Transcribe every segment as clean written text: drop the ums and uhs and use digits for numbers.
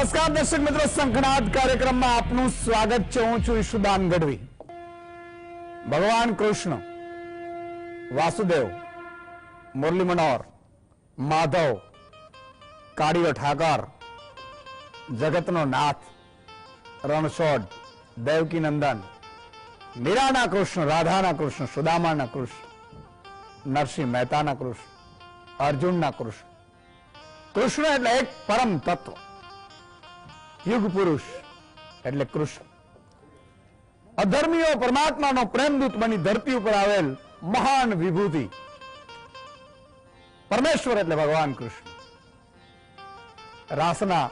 નમસ્કાર દર્શક મિત્રો, શંખનાદ કાર્યક્રમમાં આપનું સ્વાગત છે. હું છું ઈશુદાન ગઢવી. ભગવાન કૃષ્ણ, વાસુદેવ, મુરલી મનોહર, માધવ, કાળીયો ઠાકર, જગતનો નાથ, રણછોડ, દેવકી નંદન, મીરાના કૃષ્ણ, રાધાના કૃષ્ણ, સુદામાના કૃષ્ણ, નરસિંહ મહેતાના કૃષ્ણ, અર્જુનના કૃષ્ણ. કૃષ્ણ એટલે એક પરમ તત્વ, યુગ પુરુષ એટલે કૃષ્ણ. અધર્મીઓ પરમાત્માનો પ્રેમદૂત બની ધરતી ઉપર આવેલ મહાન વિભૂતિ પરમેશ્વર એટલે ભગવાન કૃષ્ણ. રાસના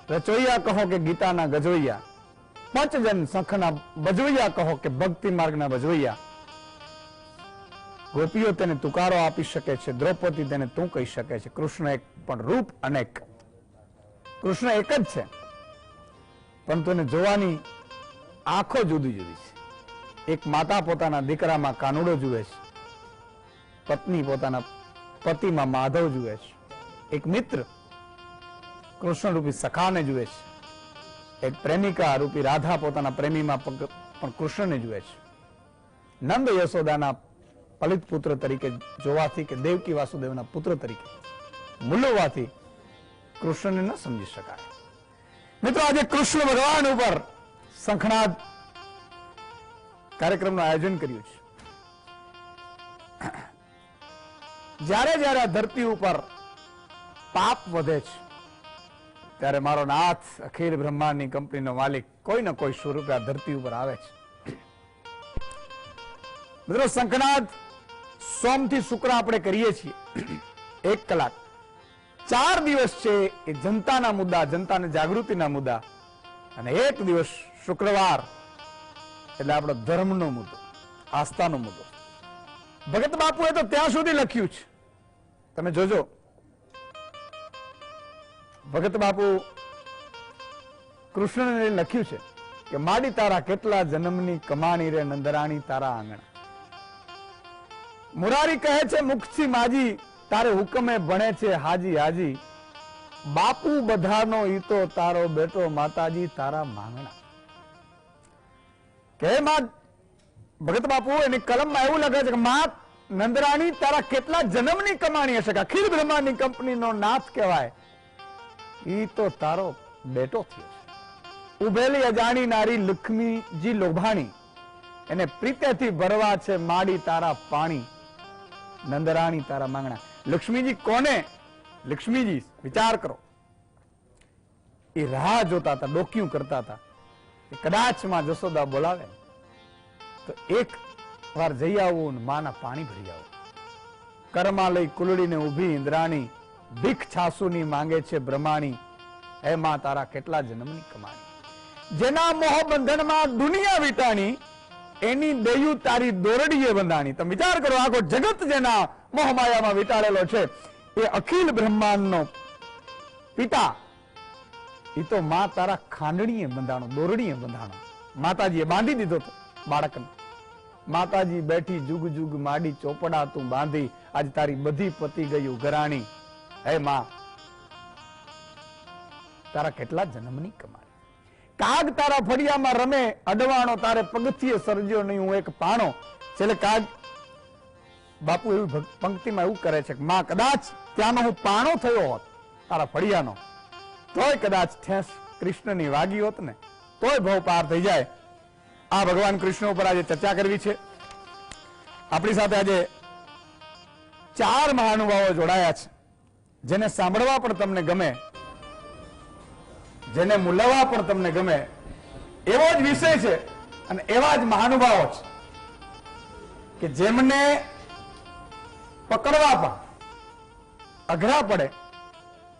રચોઈયા કહો કે ગીતાના ગજોઈયા, પંચજન શંખના ભજવૈયા કહો કે ભક્તિ માર્ગના ભજવૈયા. ગોપીઓ તેને તુકારો આપી શકે છે, દ્રૌપદી તેને તું કહી શકે છે. કૃષ્ણ એક પણ રૂપ અનેક. કૃષ્ણ એક જ છે, પરંતુ એને જોવાની આંખો જુદી જુદી છે. એક માતા પોતાના દીકરામાં કાનુડો જુએ છે, પત્ની પોતાના પતિમાં માધવ જુએ છે, એક મિત્ર કૃષ્ણ રૂપી સખાને જુએ છે, એક પ્રેમિકા રૂપી રાધા પોતાના પ્રેમીમાં પણ કૃષ્ણને જુએ છે. નંદ યશોદાના પલિત પુત્ર તરીકે જોવાથી કે દેવકી વાસુદેવના પુત્ર તરીકે મૂલવવાથી કૃષ્ણને ન સમજી શકાય. મિત્રો, આજે કૃષ્ણ ભગવાન ઉપર શંખનાદ કાર્યક્રમનું આયોજન કર્યું છે. જ્યારે જ્યારે આ ધરતી ઉપર પાપ વધે છે, ત્યારે મારો નાથ અખિલ બ્રહ્માંડની કંપનીનો માલિક કોઈ ને કોઈ સ્વરૂપે આ ધરતી ઉપર આવે છે. મિત્રો, શંખનાદ સોમથી શુક્ર આપણે કરીએ છીએ 1 કલાક. 4 દિવસ છે એ જનતાના મુદ્દા, જનતાને જાગૃતિના મુદ્દા, અને 1 દિવસ શુક્રવાર એટલે આપણો ધર્મનો મુદ્દો, આસ્થાનો મુદ્દો. ભગત બાપુએ તો ત્યાં સુધી લખ્યું છે, તમે જોજો. ભગત બાપુ કૃષ્ણને લખ્યું છે કે માડી તારા કેટલા જન્મની કમાણી રે નંદરાણી તારા આંગણા. મુરારી કહે છે મુખથી માજી તારે હુકમે ભણે છે હાજી હાજી. બાપુ બધાનો ઈ તો તારો બેટો માતાજી તારા માંગણા. કે માં ભગત બાપુ એની કલમમાં એવું લખે છે કે માં નંદરાણી તારા કેટલા જન્મની કમાણી હશે, કે અખિલ બ્રહ્માંડની કંપનીનો નાથ કહેવાય, ઈ તો તારો બેટો થયો છે. ઉભેલી અજાણી નારી લક્ષ્મીજી લોભાણી, એને પ્રીતેથી ભરવા છે માડી તારા પાણી, નંદરાણી તારા માંગણા. લક્ષ્મીજી કોને? લક્ષ્મીજી, વિચાર કરો, એ રાહ જોતા હતા, ડોક્યું કરતા હતા કે કદાચ માં જશોદા બોલાવે તો એક વાર જઈ આવું ને માના પાણી ભરી આવું. કરમાં લઈ કુલડીને ઉભી ઇન્દ્રાણી, ભીખ છાસુની માંગે છે બ્રહ્માણી, હે માં તારા કેટલા જન્મની કમાણી. જેના મોહ બંધનમાં દુનિયા વીટાણી, એની દયું તારી દોરડીએ બંધાણી. તમે વિચાર કરો, આખો જગત જેના મોહ માયામાં વીટાળેલો છે એ અખિલ બ્રહ્માંડનો પિતા, એ તો માં તારા ખાંડણીએ બંધાણો, દોરડીએ બંધાણો. માતાજીએ બાંધી દીધો તો બાળકને. માતાજી બેઠી જુગ જુગ માડી ચોપડા તું બાંધી, આજ તારી બધી પતી ગઈ ઉઘરાણી, હે માં તારા કેટલા જન્મની કમાણી. કાગ તારા ફળિયામાં રમે અડવાણો, તારે પગથિયે સર્જ્યો નહીં હું એક પાણો. છેલ્લે કાગ બાપુ એવી પંક્તિમાં એવું કરે છે કે માં કદાચ ત્યાંનો હું પાણો થયો હોત તારા ફળિયાનો, તોય કદાચ ઠેસ કૃષ્ણની વાગી હોત ને તોય ભવ પાર થઈ જાય. આ ભગવાન કૃષ્ણ ઉપર આજે ચર્ચા કરવી છે. આપણી સાથે આજે 4 મહાનુભાવો જોડાયા છે, જેને સાંભળવા પણ તમને ગમે, જેને મુલવા પણ તમને ગમે એવો જ વિષય છે, અને એવા જ મહાનુભાવો છે કે જેમને પકડવા પણ અઘરા પડે,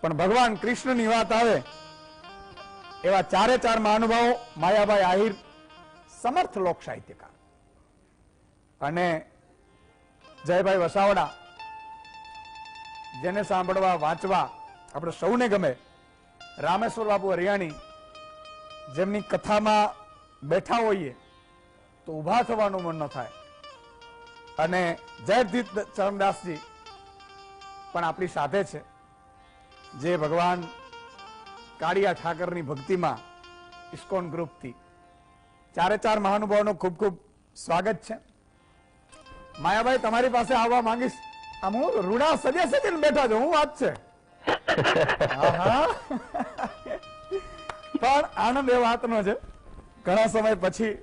પણ ભગવાન કૃષ્ણની વાત આવે એવા 4 મહાનુભાવો. માયાભાઈ આહિર, સમર્થ લોક સાહિત્યકાર, અને જયભાઈ વસાવડા, જેને સાંભળવા વાંચવા આપણે સૌને ગમે. રામેશ્વર બાપુ હરિયાણી, જેમની કથામાં બેઠા હોઈએ તો ઉભા થવાનું મન ન થાય. અને જયતીર્થ ચરણદાસજી પણ આપણી સાથે છે, જે ભગવાન કાળિયા ઠાકરની ભક્તિમાં ઇસ્કોન ગ્રુપથી ચારે ચાર મહાનુભાવોનું ખૂબ ખૂબ સ્વાગત છે. માયાભાઈ, તમારી પાસે આવવા માંગીશ. આમ હું રૂડા સજે સજીને બેઠા છું, હું વાત છે. પણ આનંદ એ વાતનો છે, ઘણા સમય પછી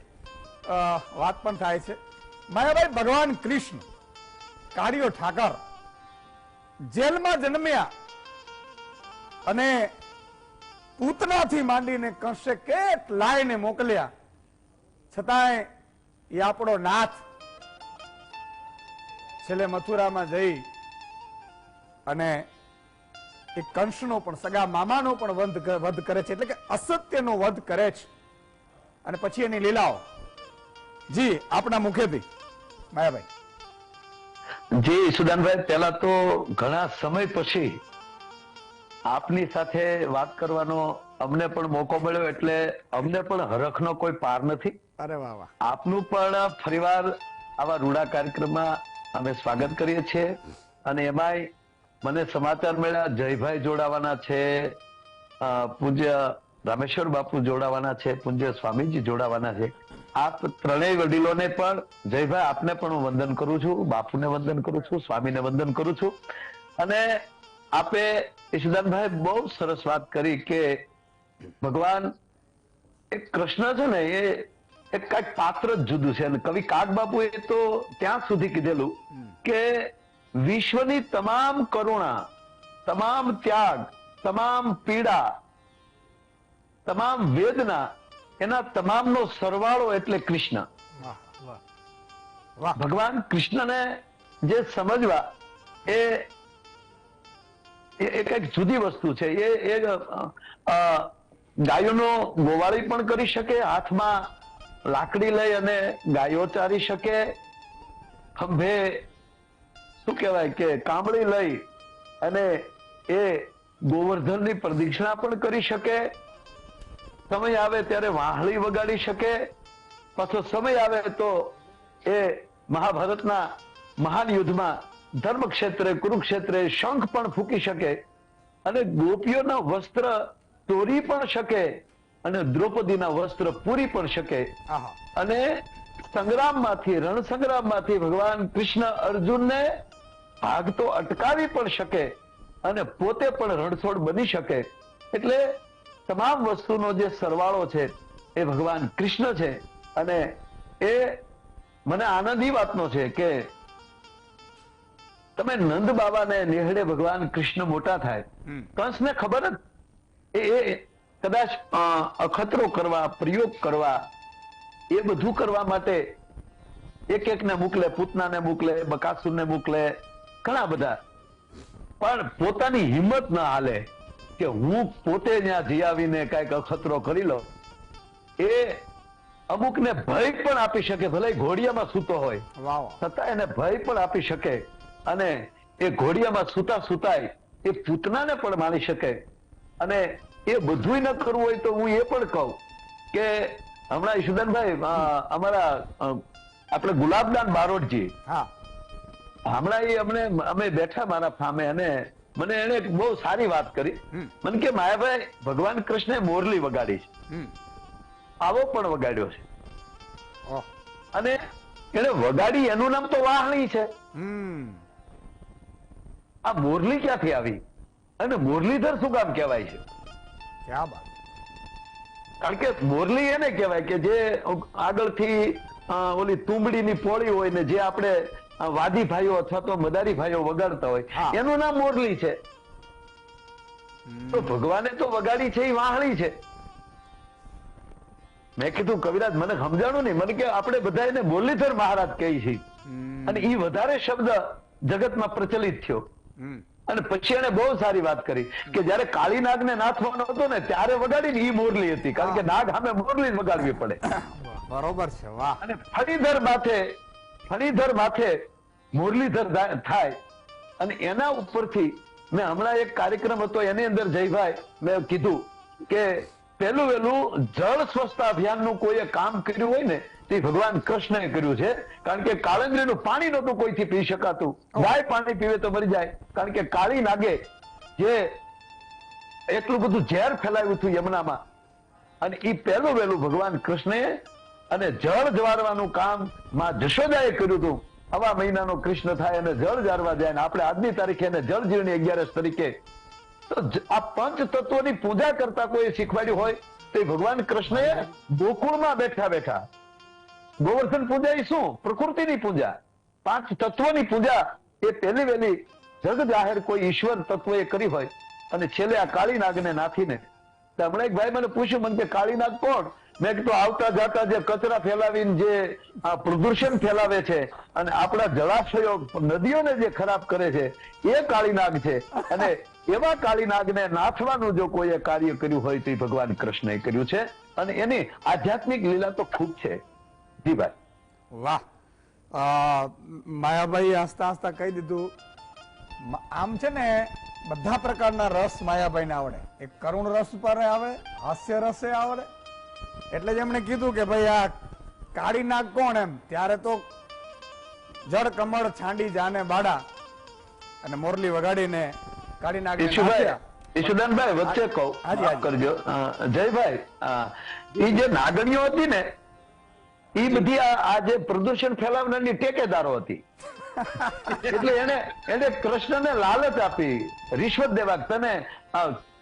વાત પણ થાય છે. માયાભાઈ, ભગવાન કૃષ્ણ કાળિયો ઠાકર જેલમાં જન્મ્યા અને પૂતનાથી માંડીને કંસે કેટલાયને મોકલ્યા, છતાંય એ આપણો નાથ છેલ્લે મથુરામાં જઈ અને એ કંસનો પણ સગા મામાનો પણ વધ કરે છે, એટલે કે અસત્યનો વધ કરે છે. અને પછી એની લીલાઓ જી આપના મુખેથી માયાભાઈ. જી સુદાનભાઈ, પહેલા તો ઘણા સમય પછી આપની સાથે વાત કરવાનો અમને પણ મોકો મળ્યો, એટલે અમને પણ હરખનો કોઈ પાર નથી. અરે વાહ વાહ. આપનું પણ ફરીવાર આવા રૂડા કાર્યક્રમમાં અમે સ્વાગત કરીએ છીએ. અને એમાંય મને સમાચાર મળ્યા જયભાઈ જોડાવાના છે, પૂજ્ય રામેશ્વર બાપુ જોડાવાના છે, પૂજ્ય સ્વામીજી જોડાવાના છે. આપ ત્રણેય વડીલોને પણ, જયભાઈ આપને પણ હું વંદન કરું છું, બાપુને વંદન કરું છું, સ્વામીને વંદન કરું છું. અને આપે ઈશુદાનભાઈ બહુ સરસ વાત કરી કે ભગવાન એક કૃષ્ણ છે ને એ એક કઈક પાત્ર જ જુદું છે. અને કવિ કાગ બાપુએ તો ત્યાં સુધી કીધેલું કે વિશ્વની તમામ કરુણા, તમામ ત્યાગ, તમામ પીડા, તમામ વેદના, એના તમામનો સરવાળો એટલે કૃષ્ણ. ભગવાન કૃષ્ણને જે સમજવા એ કઈક જુદી વસ્તુ છે. એ ગાયોનો ગોવાળી પણ કરી શકે, હાથમાં લાકડી લઈ અને ગાયો ચારી શકે, ખંભે શું કહેવાય કે કાંબળી લઈ અને એ ગોવર્ધનની પ્રદક્ષિણા પણ કરી શકે, સમય આવે ત્યારે વાહળી વગાડી શકે, પાછો સમય આવે તો એ મહાભારતના મહાન યુદ્ધમાં ધર્મક્ષેત્રે કુરુક્ષેત્રે શંખ પણ ફૂંકી શકે, અને ગોપીઓના વસ્ત્ર તોરી પણ શકે, અને દ્રૌપદીના વસ્ત્ર પૂરી પણ શકે. અને સંગ્રામમાંથી, રણ સંગ્રામમાંથી ભગવાન કૃષ્ણ અર્જુનને ભાગતો અટકાવી પણ શકે, અને પોતે પણ રણછોડ બની શકે. એટલે તમામ વસ્તુનો જે સરવાળો છે એ ભગવાન કૃષ્ણ છે. અને એ મને આનંદ એ વાતનો છે કે તમે નંદ બાબાને નેહડે ભગવાન કૃષ્ણ મોટા થાય, કંસને ખબર જ એ કદાચ અખતરો કરવા, પ્રયોગ કરવા, એ બધું કરવા માટે એક એકને મોકલે, પૂતનાને મોકલે, બકાસુરને મોકલે, ઘણા બધા, પણ પોતાની હિંમત ના હાલે કે હું પોતે ત્યાં જઈ આવીને કઈક અખતરો કરી લો. એ અમુકને ભય પણ આપી શકે, ભલે ઘોડિયામાં સૂતો હોય છતાં એને ભય પણ આપી શકે, અને એ ઘોડિયામાં સૂતા સૂતાય એ પૂતનાને પણ માણી શકે. અને એ બધું ન કરવું હોય તો હું એ પણ કહું કે હમણાં ઈશુદાનભાઈ અમારા આપણે ગુલાબદાન બારોટજી, હમણાં એ અમે બેઠા મારા ફામે, અને મને એને બહુ સારી વાત કરી. મને કે માયાભાઈ, ભગવાન કૃષ્ણે મોરલી વગાડી છે, આવો પણ વગાડ્યો છે, અને એને વગાડી એનું નામ તો વાહણી છે. આ મોરલી ક્યાંથી આવી અને મોરલીધર શું કામ કહેવાય છે? કારણ કે મોરલી એને કહેવાય કે જે આગળથી ઓલી તુંબડીની પોળી હોય ને જે આપણે વાદી ભાઈઓ અથવા તો મદારી ભાઈઓ વગાડતા હોય, એનું નામ મોરલી છે. તો ભગવાને તો વગાડી છે એ વાહણી છે. મેં કીધું કવિરાજ મને સમજાણું નહીં, મને કે આપણે બધા એને મુરલીધર મહારાજ કહી છીએ, અને એ વધારે શબ્દ જગતમાં પ્રચલિત થયો. અને પછી એને બહુ સારી વાત કરી કે જયારે કાળી નાગને નાથવાનો હતો ને ત્યારે વગાડીને એ મોરલી હતી, કારણ કે નાગ સામે મોરલી વગાડવી પડે. બરોબર છે, વાહ. અને ફણીધર માથે મુરલીધર થાય, અને એના ઉપરથી મેં હમણાં એક કાર્યક્રમ હતો એની અંદર જયભાઈ મેં કીધું કે પહેલું વહેલું જળ સ્વચ્છતા અભિયાનનું કોઈએ કામ કર્યું હોય ને તે ભગવાન કૃષ્ણએ કર્યું છે. કારણ કે કાળંગરીનું પાણી નહોતું કોઈથી પી શકાતું, ગાય પાણી પીવે તો મરી જાય. કારણ કે કાળી નાગે જે એટલું બધું ઝેર ફેલાવ્યું હતું યમુનામાં, અને એ પહેલું વહેલું ભગવાન કૃષ્ણએ અને જળ જવારવાનું કામ માં જશોદાએ કર્યું હતું. આવા મહિનાનો કૃષ્ણ થાય અને જળ જારવા જાય, ને આપણે આજની તારીખે એને જળ જીવની 11 તરીકે, તો આ પંચ તત્વોની પૂજા કરતા કોઈ શીખવાડ્યું હોય તો એ ભગવાન કૃષ્ણએ ગોકુળમાં બેઠા બેઠા. ગોવર્ધન પૂજા એ શું? પ્રકૃતિની પૂજા. 5 તત્વોની પૂજા એ પહેલી વહેલી જગ જાહેર કોઈ ઈશ્વર તત્વએ કરી હોય, અને છેલ્લે આ કાળીનાગને નાથીને. હમણાં એક ભાઈ મને પૂછ્યું, મને કે કાળીનાગ કોણ? મેં કીધું આવતા જાતા જે કચરા ફેલાવીને જે આ પ્રદૂષણ ફેલાવે છે અને આપણા જળાશયો નદીઓને જે ખરાબ કરે છે એ કાળીનાગ છે. અને એવા કાળીનાગને નાથવાનું જો કોઈએ કાર્ય કર્યું હોય તો એ ભગવાન કૃષ્ણએ કર્યું છે, અને એની આધ્યાત્મિક લીલા તો ખૂબ છે. જી ભાઈ, વાહ. માયાભાઈ હસતા હસતા કહી દીધું. આમ છે ને બધા પ્રકારના રસ માયાભાઈને આવડે. એક કરુણ રસ પર આવડે, હાસ્ય રસે આવડે. એટલે જ એમણે કીધું કે ભાઈ આ કાળી નાગ કોણ એમ. ત્યારે તો જળ કમળ છાંડી જાને બાડા અને મોરલી વગાડીને કાળી નાગ ઈશુદાનભાઈ વચ્ચે કહું, માફ કરજો જયભાઈ, એ જે નાગણીઓ હતી ને એ બધી આ જે પ્રદૂષણ ફેલાવનારની ટેકેદારો હતી. એટલે એને કૃષ્ણને લાલચ આપી, રિશ્વત દેવા. તને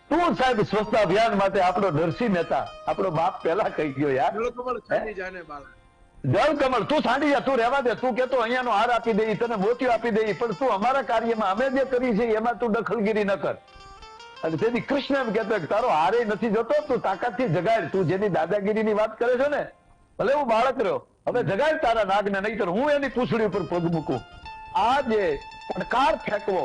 તું સાહેબ સ્વચ્છતા અભિયાન માટે આપણો નરસિંહ મહેતા, આપણો બાપ પહેલા કહી ગયો યાર, જળ કમળ તું સાંડી જા, તું રહેવા દે, તું કેતો અહીંયાનો હાર આપી દે, તને મોતીઓ આપી દે, પણ તું અમારા કાર્યમાં અમે જે કરી છે એમાં તું દખલગીરી ન કર. અને તેથી કૃષ્ણ એમ કહેતો તારો હારે નથી જતો, તું તાકાતથી જગાડ. તું જેની દાદાગીરીની વાત કરે છો ને, ભલે હું બાળક રહ્યો, હવે જગાડ તારા નાગને, નહીતર હું એની પૂંછડી ઉપર પગ મૂકું. આ જે પડકાર ફેંકવો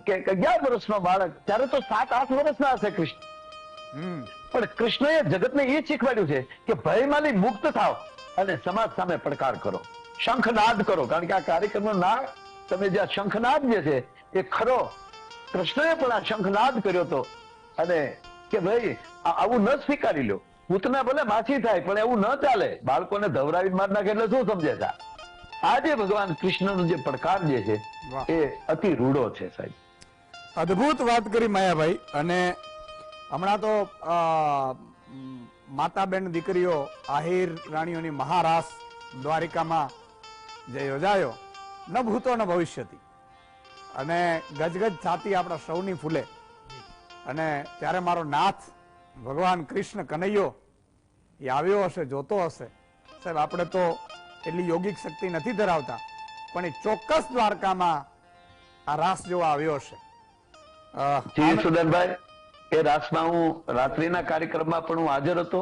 કે 11 વર્ષનો બાળક, ત્યારે તો 7-8 વર્ષના હશે કૃષ્ણ, પણ કૃષ્ણએ જગતને એ શીખવાડ્યું છે કે ભયમાંથી મુક્ત થાવ અને સમાજ સામે પડકાર કરો, શંખનાદ કરો. કારણ કે આ કાર્યક્રમનો નાદ, તમે જે શંખનાદ જે છે એ ખરો કૃષ્ણએ પણ આ શંખનાદ કર્યો હતો. અને કે ભાઈ આવું ન સ્વીકારી લો, પૂતના ભલે માછી થાય પણ એવું ન ચાલે. બાળકોને ધવરાવી માર નાખે એટલે શું સમજે છે? આજે ભગવાન કૃષ્ણનો જે પડકાર જે છે એ અતિ રૂડો છે સાહેબ. અદભુત વાત કરી માયાભાઈ. અને હમણાં તો માતાબેન દીકરીઓ આહિર રાણીઓની મહારાસ દ્વારિકામાં જે યોજાયો, ન ભૂતો ન ભવિષ્યથી, અને ગજગજ છાતી આપણા સૌની ફૂલે. અને ત્યારે મારો નાથ ભગવાન કૃષ્ણ કનૈયો એ આવ્યો હશે, જોતો હશે. સાહેબ આપણે તો એટલી યોગિક શક્તિ નથી ધરાવતા, પણ એ ચોક્કસ દ્વારકામાં આ રાસ જોવા આવ્યો હશે. સુદાનભાઈ, એ રાસમાં હું રાત્રિના કાર્યક્રમમાં પણ હું હાજર હતો,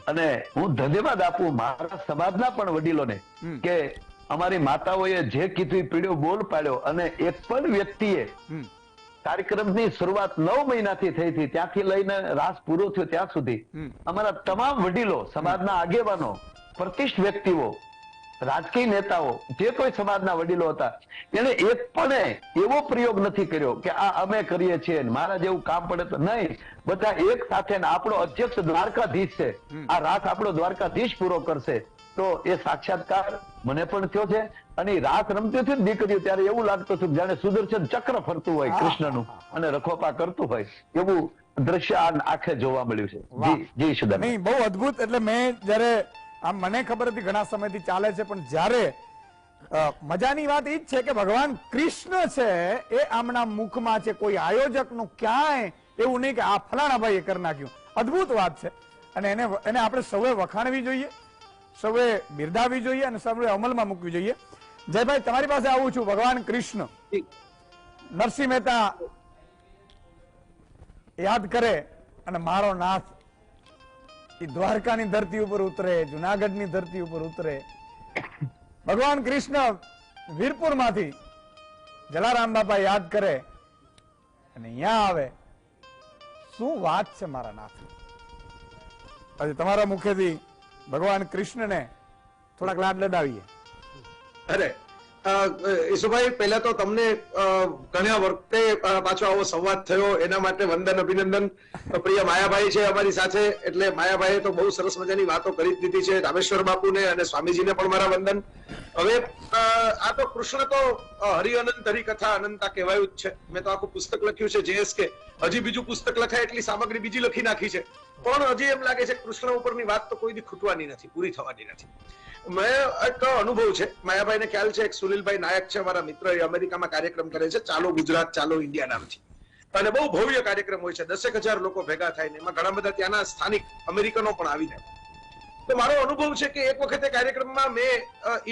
અને હું ધન્યવાદ આપું મારા સમાજના પણ વડીલોને કે અમારી માતાઓએ જે કીધું પીડ્યો બોલ પાડ્યો. અને એક પણ વ્યક્તિએ કાર્યક્રમની શરૂઆત 9 મહિનાથી થઈ હતી, ત્યાંથી લઈને રાસ પૂરો થયો ત્યાં સુધી અમારા તમામ વડીલો, સમાજના આગેવાનો, પ્રતિષ્ઠિત વ્યક્તિઓ, રાજકીય નેતાઓ, જે કોઈ સમાજના વડીલો હતા, એને એક પણ એવો પ્રયોગ નથી કર્યો કે આ અમે કરીએ છીએ, મારા જેવું કામ પડે તો નહીં. બધા એક સાથે, આપણો અધ્યક્ષ દ્વારકાધીશ છે, આ રાસ આપણો દ્વારકાધીશ પૂરો કરશે. તો એ સાક્ષાત્કાર મને પણ થયો છે. અને રાસ રમતી હતી ને દીકરીઓ, ત્યારે એવું લાગતું હતું જાણે સુદર્શન ચક્ર ફરતું હોય કૃષ્ણનું અને રખોપા કરતું હોય, એવું દ્રશ્ય આંખે જોવા મળ્યું છે. જી સુદાન, નહીં, બહુ અદભુત. એટલે મેં જયારે આમ મને ખબર હતી ઘણા સમયથી ચાલે છે, પણ જ્યારે મજાની વાત એ જ છે કે ભગવાન કૃષ્ણ છે એ આમના મુખમાં છે, કોઈ આયોજકનું ક્યાંય એવું નહીં કે આ ફલાણા ભાઈએ કરી નાખ્યું. અદભુત વાત છે. અને એને આપણે સૌએ વખાણવી જોઈએ, સૌએ બિરદાવવી જોઈએ અને સૌએ અમલમાં મૂકવી જોઈએ. જયભાઈ, તમારી પાસે આવું છું. ભગવાન કૃષ્ણ નરસિંહ મહેતા યાદ કરે અને મારો નાથ એ દ્વારકાની ધરતી ઉપર ઉતરે, જુનાગઢની ધરતી ઉપર ઉતરે. ભગવાન કૃષ્ણ વીરપુરમાંથી જલારામ બાપા યાદ કરે અને અહીંયા આવે. શું વાત છે મારા નાથ! આજે તમારા મુખેથી ભગવાન કૃષ્ણને થોડાક લાડ લડાવીએ. અરે ઈશુભાઈ, પહેલા તો તમને ઘણા વખતે પાછો આવો સંવાદ થયો એના માટે વંદન, અભિનંદન. પ્રિય માયાભાઈ છે અમારી સાથે, એટલે માયાભાઈએ તો બહુ સરસ મજાની વાતો કરી દીધી છે. રામેશ્વર બાપુને અને સ્વામીજીને પણ મારા વંદન. હવે આ તો કૃષ્ણ તો હરિ અનંત, હરિકથા અનંતા કહેવાયું જ છે. મેં તો આખું પુસ્તક લખ્યું છે JSK, હજી બીજું પુસ્તક લખાય એટલી સામગ્રી બીજી લખી નાખી છે, પણ હજી એમ લાગે છે કૃષ્ણ ઉપરની વાત તો કોઈ દી ખૂટવાની નથી, પૂરી થવાની નથી. મેં એક અનુભવ છે, માયાભાઈને ખ્યાલ છે, એક સુનિલભાઈ નાયક છે અમારા મિત્ર, એ અમેરિકામાં કાર્યક્રમ કરે છે, ચાલો ગુજરાત ચાલો ઇન્ડિયા નામથી, અને બહુ ભવ્ય કાર્યક્રમ હોય છે, 10,000 લોકો ભેગા થાય ને એમાં ઘણા બધા ત્યાંના સ્થાનિક અમેરિકનો પણ આવી જાય. તો મારો અનુભવ છે કે એક વખતે કાર્યક્રમમાં મેં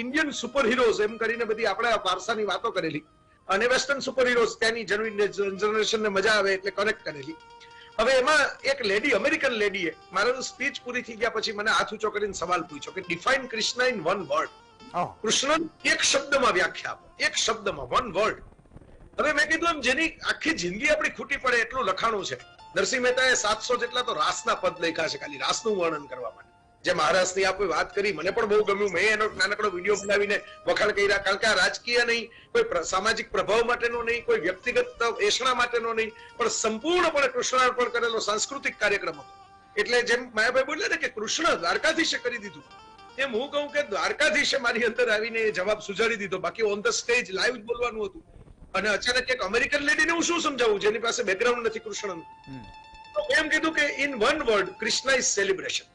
ઇન્ડિયન સુપર હીરોઝ એમ કરીને બધી આપણા વારસાની વાતો કરેલી અને વેસ્ટર્ન સુપર હીરોઝ ત્યાંની જનરેશનને મજા આવે એટલે કનેક્ટ કરેલી. હવે એમાં એક લેડી, અમેરિકન લેડીએ મારું સ્પીચ પૂરી થઈ ગયા પછી મને હાથ ઊંચો કરીને સવાલ પૂછ્યો કે define Krishna in one word. Krishna એક શબ્દમાં વ્યાખ્યા આપો, એક શબ્દમાં, વન વર્ડ. હવે મેં કીધું એમ જેની આખી જિંદગી આપણી ખૂટી પડે એટલું લખાણું છે. નરસિંહ મહેતાએ 700 જેટલા તો રાસના પદ લખ્યા છે ખાલી રાસનું વર્ણન કરવા માટે. જે મહારાષ્ટ્રની આપે વાત કરી મને પણ બહુ ગમ્યું, મેં એનો નાનકડો વિડીયો બનાવીને વખાણ કર્યા, કારણ કે આ રાજકીય નહીં, કોઈ સામાજિક પ્રભાવ માટેનો નહીં, કોઈ વ્યક્તિગત એષણા માટેનો નહીં, પણ સંપૂર્ણપણે કૃષ્ણાર્પણ કરેલો સાંસ્કૃતિક કાર્યક્રમ હતો. એટલે જેમ માયાભાઈ બોલ્યા ને કે કૃષ્ણ દ્વારકાધીશે કરી દીધું, એમ હું કહું કે દ્વારકાધીશે મારી અંદર આવીને એ જવાબ સુજાડી દીધો. બાકી ઓન ધ સ્ટેજ લાઈવ બોલવાનું હતું અને અચાનક એક અમેરિકન લેડીને હું શું સમજાવું જેની પાસે બેકગ્રાઉન્ડ નથી કૃષ્ણનું. તો એમ કીધું કે in one word Krishna is celebration.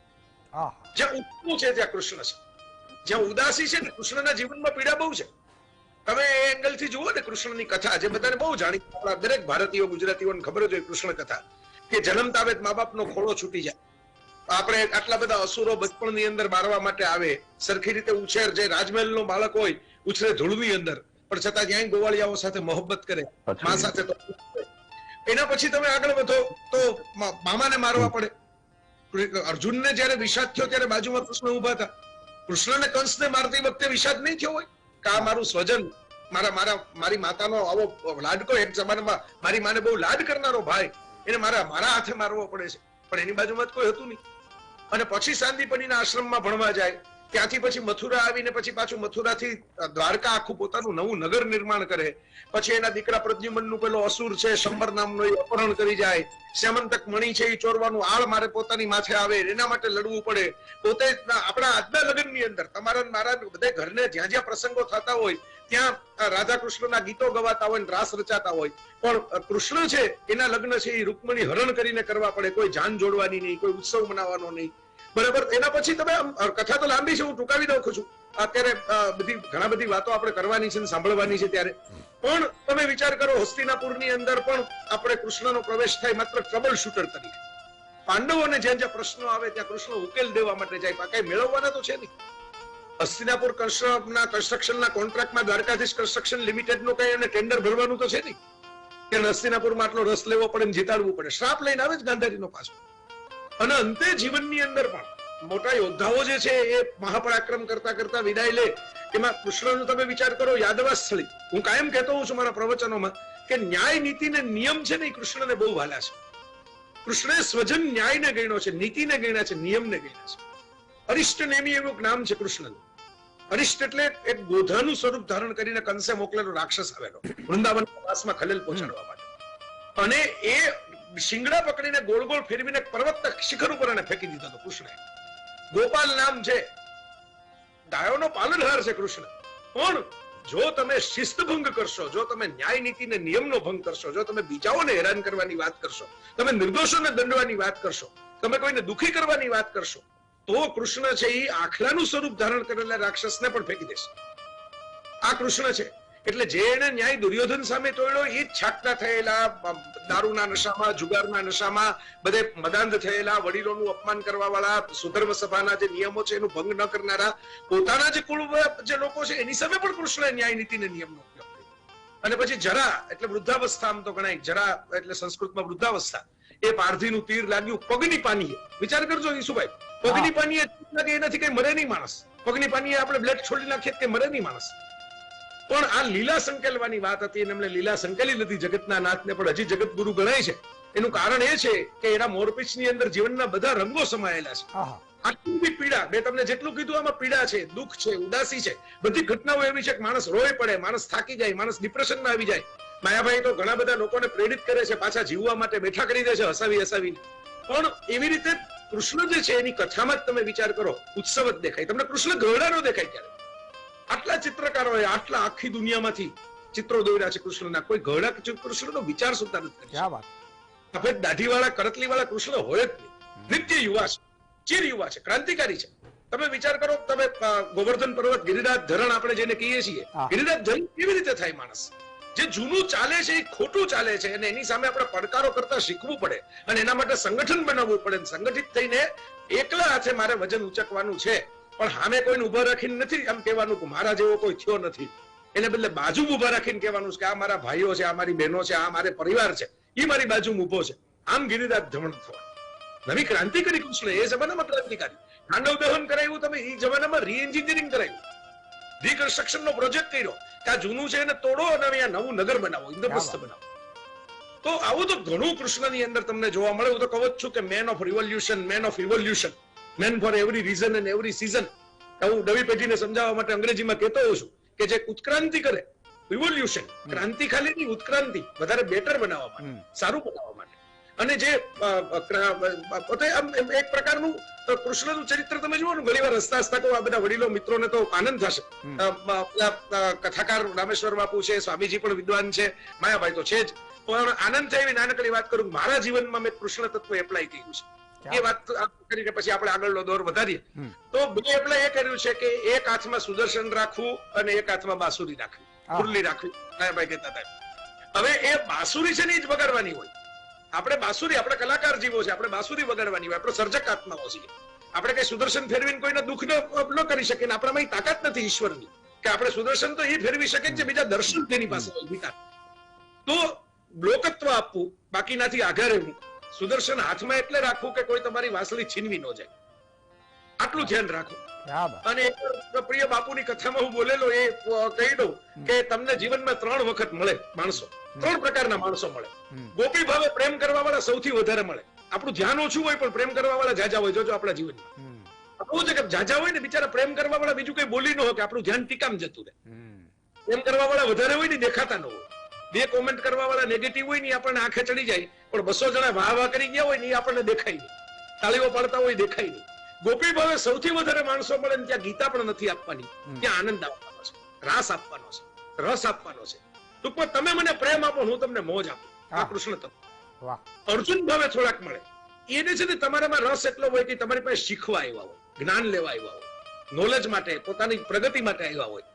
જ્યાં ઉઠવું છે ત્યાં કૃષ્ણ છે, જ્યાં ઉદાસી છે ને કૃષ્ણના જીવનમાં પીડા બહુ છે. તમે એ એંગલ થી જુઓ ને કૃષ્ણની કથા જે બધાને બહુ જાણીતી, આપણા દરેક ભારતીયો ગુજરાતીઓને ખબર જ હોય કૃષ્ણ કથા, કે જન્મતા આવે મા બાપનો ખોળો છૂટી જાય, આપણે આટલા બધા અસુરો બચપણની અંદર મારવા માટે આવે, સરખી રીતે ઉછેર, જે રાજમહેલનો બાળક હોય ઉછરે ધૂળની અંદર, પણ છતાં જ્યાં ગોવાળિયાઓ સાથે મોહબ્બત કરે, મા સાથે, તો એના પછી તમે આગળ વધો તો મામાને મારવા પડે. અર્જુનને જયારે વિષાદ થયો ત્યારે બાજુમાં કૃષ્ણ ઉભા હતા. કૃષ્ણને કંસને મારતી વખતે વિષાદ નહીં થયો હોય કે આ મારું સ્વજન, મારી માતાનો આવો લાડકો, એક જમાનામાં મારી માને બહુ લાડ કરનારો ભાઈ, એને મારા હાથે મારવો પડે છે, પણ એની બાજુમાં કોઈ હતું નહીં. અને પછી સાંદીપનીના આશ્રમમાં ભણવા જાય, ત્યાંથી પછી મથુરા આવીને પછી પાછું મથુરાથી દ્વારકા આખું પોતાનું નવું નગર નિર્માણ કરે. પછી એના દીકરા પ્રદ્યુમનનું પેલો અસુર છે શંબર નામનો, એ અપહરણ કરી જાય. શ્યામંતક મણી છે એ ચોરવાનું આળ મારે પોતાની માથે આવે, એના માટે લડવું પડે. પોતે આપણા આજના લગ્નની અંદર તમારા મારા બધા ઘરને જ્યાં જ્યાં પ્રસંગો થતા હોય ત્યાં રાધા કૃષ્ણના ગીતો ગવાતા હોય, રાસ રચાતા હોય, પણ કૃષ્ણ છે એના લગ્ન છે એ રૂકમણી હરણ કરીને કરવા પડે. કોઈ જાન જોડવાની નહીં, કોઈ ઉત્સવ મનાવવાનો નહીં, બરાબર. એના પછી તમે કથા તો લાંબી છે, હું ટૂંકાવી દઉં છું. અત્યારે ઘણા બધી વાતો આપણે કરવાની છે, સાંભળવાની છે. ત્યારે પણ તમે વિચાર કરો, હસ્તિનાપુરની અંદર પણ આપણે કૃષ્ણનો પ્રવેશ થાય માત્ર ટ્રબલ શૂટર તરીકે. પાંડવોને જ્યાં જ્યાં પ્રશ્નો આવે ત્યાં કૃષ્ણ ઉકેલ દેવા માટે જાય, કઈ મેળવવાના તો છે નહીં. હસ્તિનાપુર કન્સ્ટ્રક્શનના કોન્ટ્રાક્ટમાં દ્વારકાધીશ કન્સ્ટ્રક્શન લિમિટેડનો કઈ એને ટેન્ડર ભરવાનું તો છે નહીં કે હસ્તિનાપુરમાં આટલો રસ લેવો પડે ને જીતાડવું પડે. શ્રાપ લઈને આવે જ ગાંધારીનો પાછો. અને અંતે જીવનની અંદર પણ મોટા યોદ્ધાઓ જે છે એ મહાપરાક્રમ કરતા કરતા વિદાય લે. એમાં કૃષ્ણનો તમે વિચાર કરો, યાદવાસ્થળી, હું કાયમ કહેતો હોઉં છું મારા પ્રવચનોમાં કે ન્યાય નીતિ ને નિયમ છે ને એ કૃષ્ણને બહુ વાલા છે. કૃષ્ણે સ્વજન ન્યાયને ગણ્યો છે, નીતિને ગણ્યા છે, નિયમને ગણ્યા છે. અરિષ્ટ નેમી એવું નામ છે કૃષ્ણનું. અરિષ્ટ એટલે એક ગોધાનું સ્વરૂપ ધારણ કરીને કંસે મોકલેલો રાક્ષસ આવેલો વૃંદાવન વાસમાં ખલેલ પહોંચાડવા માટે, અને એ શિંગડા પકડીને ગોળ ગોળ ફેરવીને પર્વત શિખર ઉપર એને ફેંકી દીધો હતો કૃષ્ણે. ગોપાલ નામ છે, ગાયોનો પાલનહાર છે કૃષ્ણ. પણ જો તમે શિસ્તભંગ કરશો, જો તમે ન્યાય નીતિ ને નિયમનો ભંગ કરશો, જો તમે બીજાઓને હેરાન કરવાની વાત કરશો, તમે નિર્દોષોને દંડવાની વાત કરશો, તમે કોઈને દુખી કરવાની વાત કરશો, તો કૃષ્ણ છે એ આખલાનું સ્વરૂપ ધારણ કરેલા રાક્ષસને પણ ફેંકી દેશે. આ કૃષ્ણ છે. એટલે જે એને ન્યાય દુર્યોધન સામે તોડ્યો એ છાટતા થયેલા, દારૂના નશામાં, જુગારના નશામાં, બધે મદાંધ થયેલા, વડીલોનું અપમાન કરવા વાળા, સુધર્મ સભાના જે નિયમો છે એનું ભંગ ન કરનારા, પોતાના જે કુળ જે લોકો છે એની સામે પણ કૃષ્ણએ ન્યાય નીતિને નિયમનો ઉપયોગ કર્યો. અને પછી જરા એટલે વૃદ્ધાવસ્થા, આમ તો ગણાય, જરા એટલે સંસ્કૃતમાં વૃદ્ધાવસ્થા, એ પારધીનું તીર લાગ્યું પગની પાનીએ. વિચાર કરજો ઈસુભાઈ, પગની પાનીએ એ નથી કઈ મરે નહીં માણસ. પગની પાનીએ આપણે બ્લેડ છોડી નાખીએ કે મરે નહીં માણસ. પણ આ લીલા સંકેલવાની વાત હતી, અને એમણે લીલા સંકેલી લીધી જગતના નાથને, પણ હજી જગત ગુરુ ગણાય છે. એનું કારણ એ છે કે એના મોરપીંછની અંદર જીવનના બધા રંગો સમાયેલા છે. આટલી બી પીડા, મેં તમને જેટલું કીધું આમાં પીડા છે, દુઃખ છે, ઉદાસી છે, બધી ઘટનાઓ એવી છે કે માણસ રોય પડે, માણસ થાકી જાય, માણસ ડિપ્રેશનમાં આવી જાય. માયાભાઈ તો ઘણા બધા લોકોને પ્રેરિત કરે છે, પાછા જીવવા માટે બેઠા કરી દે છે હસાવીને. પણ એવી રીતે કૃષ્ણ જે છે એની કથામાં જ તમે વિચાર કરો, ઉત્સવ જ દેખાય તમને. કૃષ્ણ ગરડાનો દેખાય ક્યારે? આટલા ચિત્રકારોએ આટલા આખી દુનિયામાંથી ચિત્રો દોર્યા છે કૃષ્ણના, કોઈ ગરડા કૃષ્ણનો વિચાર સુદ્ધા નથી કર્યો. સફેદ દાઢીવાળા કરતલીવાળા કૃષ્ણ હોય જ નહીં. નિત્ય યુવા છે, ચીર યુવા છે, ક્રાંતિકારી છે. તમે વિચાર કરો, તમે ગોવર્ધન પર્વત, ગિરિરાજ ધરણ આપણે જેને કહીએ છીએ, ગિરિરાજ ધરણ કેવી રીતે થાય? માણસ જે જૂનું ચાલે છે એ ખોટું ચાલે છે અને એની સામે આપણે પડકારો કરતા શીખવું પડે અને એના માટે સંગઠન બનાવવું પડે. સંગઠિત થઈને એકલા હાથે મારે વજન ઉચકવાનું છે, પણ સામે કોઈને ઉભા રાખીને નથી આમ કહેવાનું કે મારા જેવો કોઈ થયો નથી. એને બદલે બાજુ ઉભા રાખીને કહેવાનું કે આ મારા ભાઈઓ છે, આ મારી બહેનો છે, આ મારે પરિવાર છે, એ મારી બાજુ ઉભો છે. આમ ગિરિરાજ ધમણ થવા નવી ક્રાંતિ કરી કૃષ્ણ. એ જમાનામાં ક્રાંતિકારી તાંડવ દહન કરાવ્યું, તમે એ જમાનામાં રીએન્જિનિયરિંગ કરાવ્યું, રીકન્સ્ટ્રક્શન નો પ્રોજેક્ટ કર્યો કે આ જૂનું છે એને તોડો અને અહીંયા નવું નગર બનાવો, ઇન્દ્રપ્રસ્થ બનાવો. તો આવું તો ઘણું કૃષ્ણની અંદર તમને જોવા મળે. હું તો કહું જ છું કે man of revolution, man of evolution, man for every reason and every season. હું નવી પેઢીને સમજાવવા માટે અંગ્રેજીમાં કહેતો હોઉં છું કે જે ઉત્ક્રાંતિ કરે, રિવોલ્યુશન, ક્રાંતિ ખાલી નહીં, ઉત્ક્રાંતિ વધારે બેટર બનાવવા માટે, સારું બનાવવા માટે. અને જે પોતે એક પ્રકારનું કૃષ્ણનું ચરિત્ર તમે જુઓ ને, ઘણી વાર હસતા હસતા કહું, આ બધા વડીલો મિત્રોને તો આનંદ થશે. કથાકાર રામેશ્વર બાપુ છે, સ્વામીજી પણ વિદ્વાન છે, માયાભાઈ તો છે જ. પણ આનંદ થાય એવી નાનકડી વાત કરું, મારા જીવનમાં મેં કૃષ્ણ તત્વ એપ્લાય કર્યું છે. એ વાત કરીને પછી આપણે આગળનો દોર વધારીએ તો બે એપ્લાય એ કર્યું છે કે એક હાથમાં સુદર્શન રાખવું અને એક હાથમાં બાંસુરી રાખવી, મુરલી રાખવી. માયાભાઈ કહેતા હતા હવે એ બાંસુરી છે ને એ જ વગાડવાની હોય. આપણે બાંસુરી, આપણે કલાકાર જીવો છે, આપણે બાંસુરી વગાડવાની હોય, આપણો સર્જક આત્માઓ છીએ. આપણે કઈ સુદર્શન ફેરવીને કોઈને દુઃખ ન કરી શકીએ, આપણામાં તાકાત નથી ઈશ્વરની કે આપણે સુદર્શન તો એ ફેરવી શકે છે બીજા દર્શન તેની પાસે હોય વિકાર. તો લોકત્વ આપવું, બાકીનાથી આઘા રહેવું. સુદર્શન હાથમાં એટલે રાખવું કે કોઈ તમારી વાંસળી છીનવી ન જાય, આટલું ધ્યાન રાખો. અને પ્રિય બાપુની કથામાં હું બોલેલો એ કહી દઉં કે તમને જીવનમાં 3 વખત મળે માણસો, 3 પ્રકારના માણસો મળે. ગોપી ભાવે પ્રેમ કરવા વાળા સૌથી વધારે મળે. આપણું ધ્યાન ઓછું હોય પણ પ્રેમ કરવા વાળા જાજા હોય. જોજો આપણા જીવનમાં આવું છે કે જાજા હોય ને બિચારા પ્રેમ કરવા વાળા બીજું કઈ બોલી ન હોય કે આપણું ધ્યાન ટીકામ જતું રહે. પ્રેમ કરવા વાળા વધારે હોય ને દેખાતા ન હોય. 2 કોમેન્ટ કરવા વાળા નેગેટિવ હોય ને આપણને આંખે ચડી જાય, પણ 200 જણા વાહ વાહ કરી ગયા હોય ને એ આપણને દેખાય નહીં, તાળીઓ પાડતા હોય દેખાય નહીં. ગોપી ભાવે સૌથી વધારે માણસો મળે ને ત્યાં ગીતા પણ નથી આપવાની, ત્યાં આનંદ આપવાનો છે, રાસ આપવાનો છે, રસ આપવાનો છે. ટૂંકમાં તમે મને પ્રેમ આપો, હું તમને મોજ આપું. આ કૃષ્ણ તત્વ. અર્જુન ભાવે થોડાક મળે, એને છે ને તમારામાં રસ એટલો હોય કે તમારી પાસે શીખવા આવ્યા હોય, જ્ઞાન લેવા આવ્યા હોય, નોલેજ માટે, પોતાની પ્રગતિ માટે આવ્યા હોય,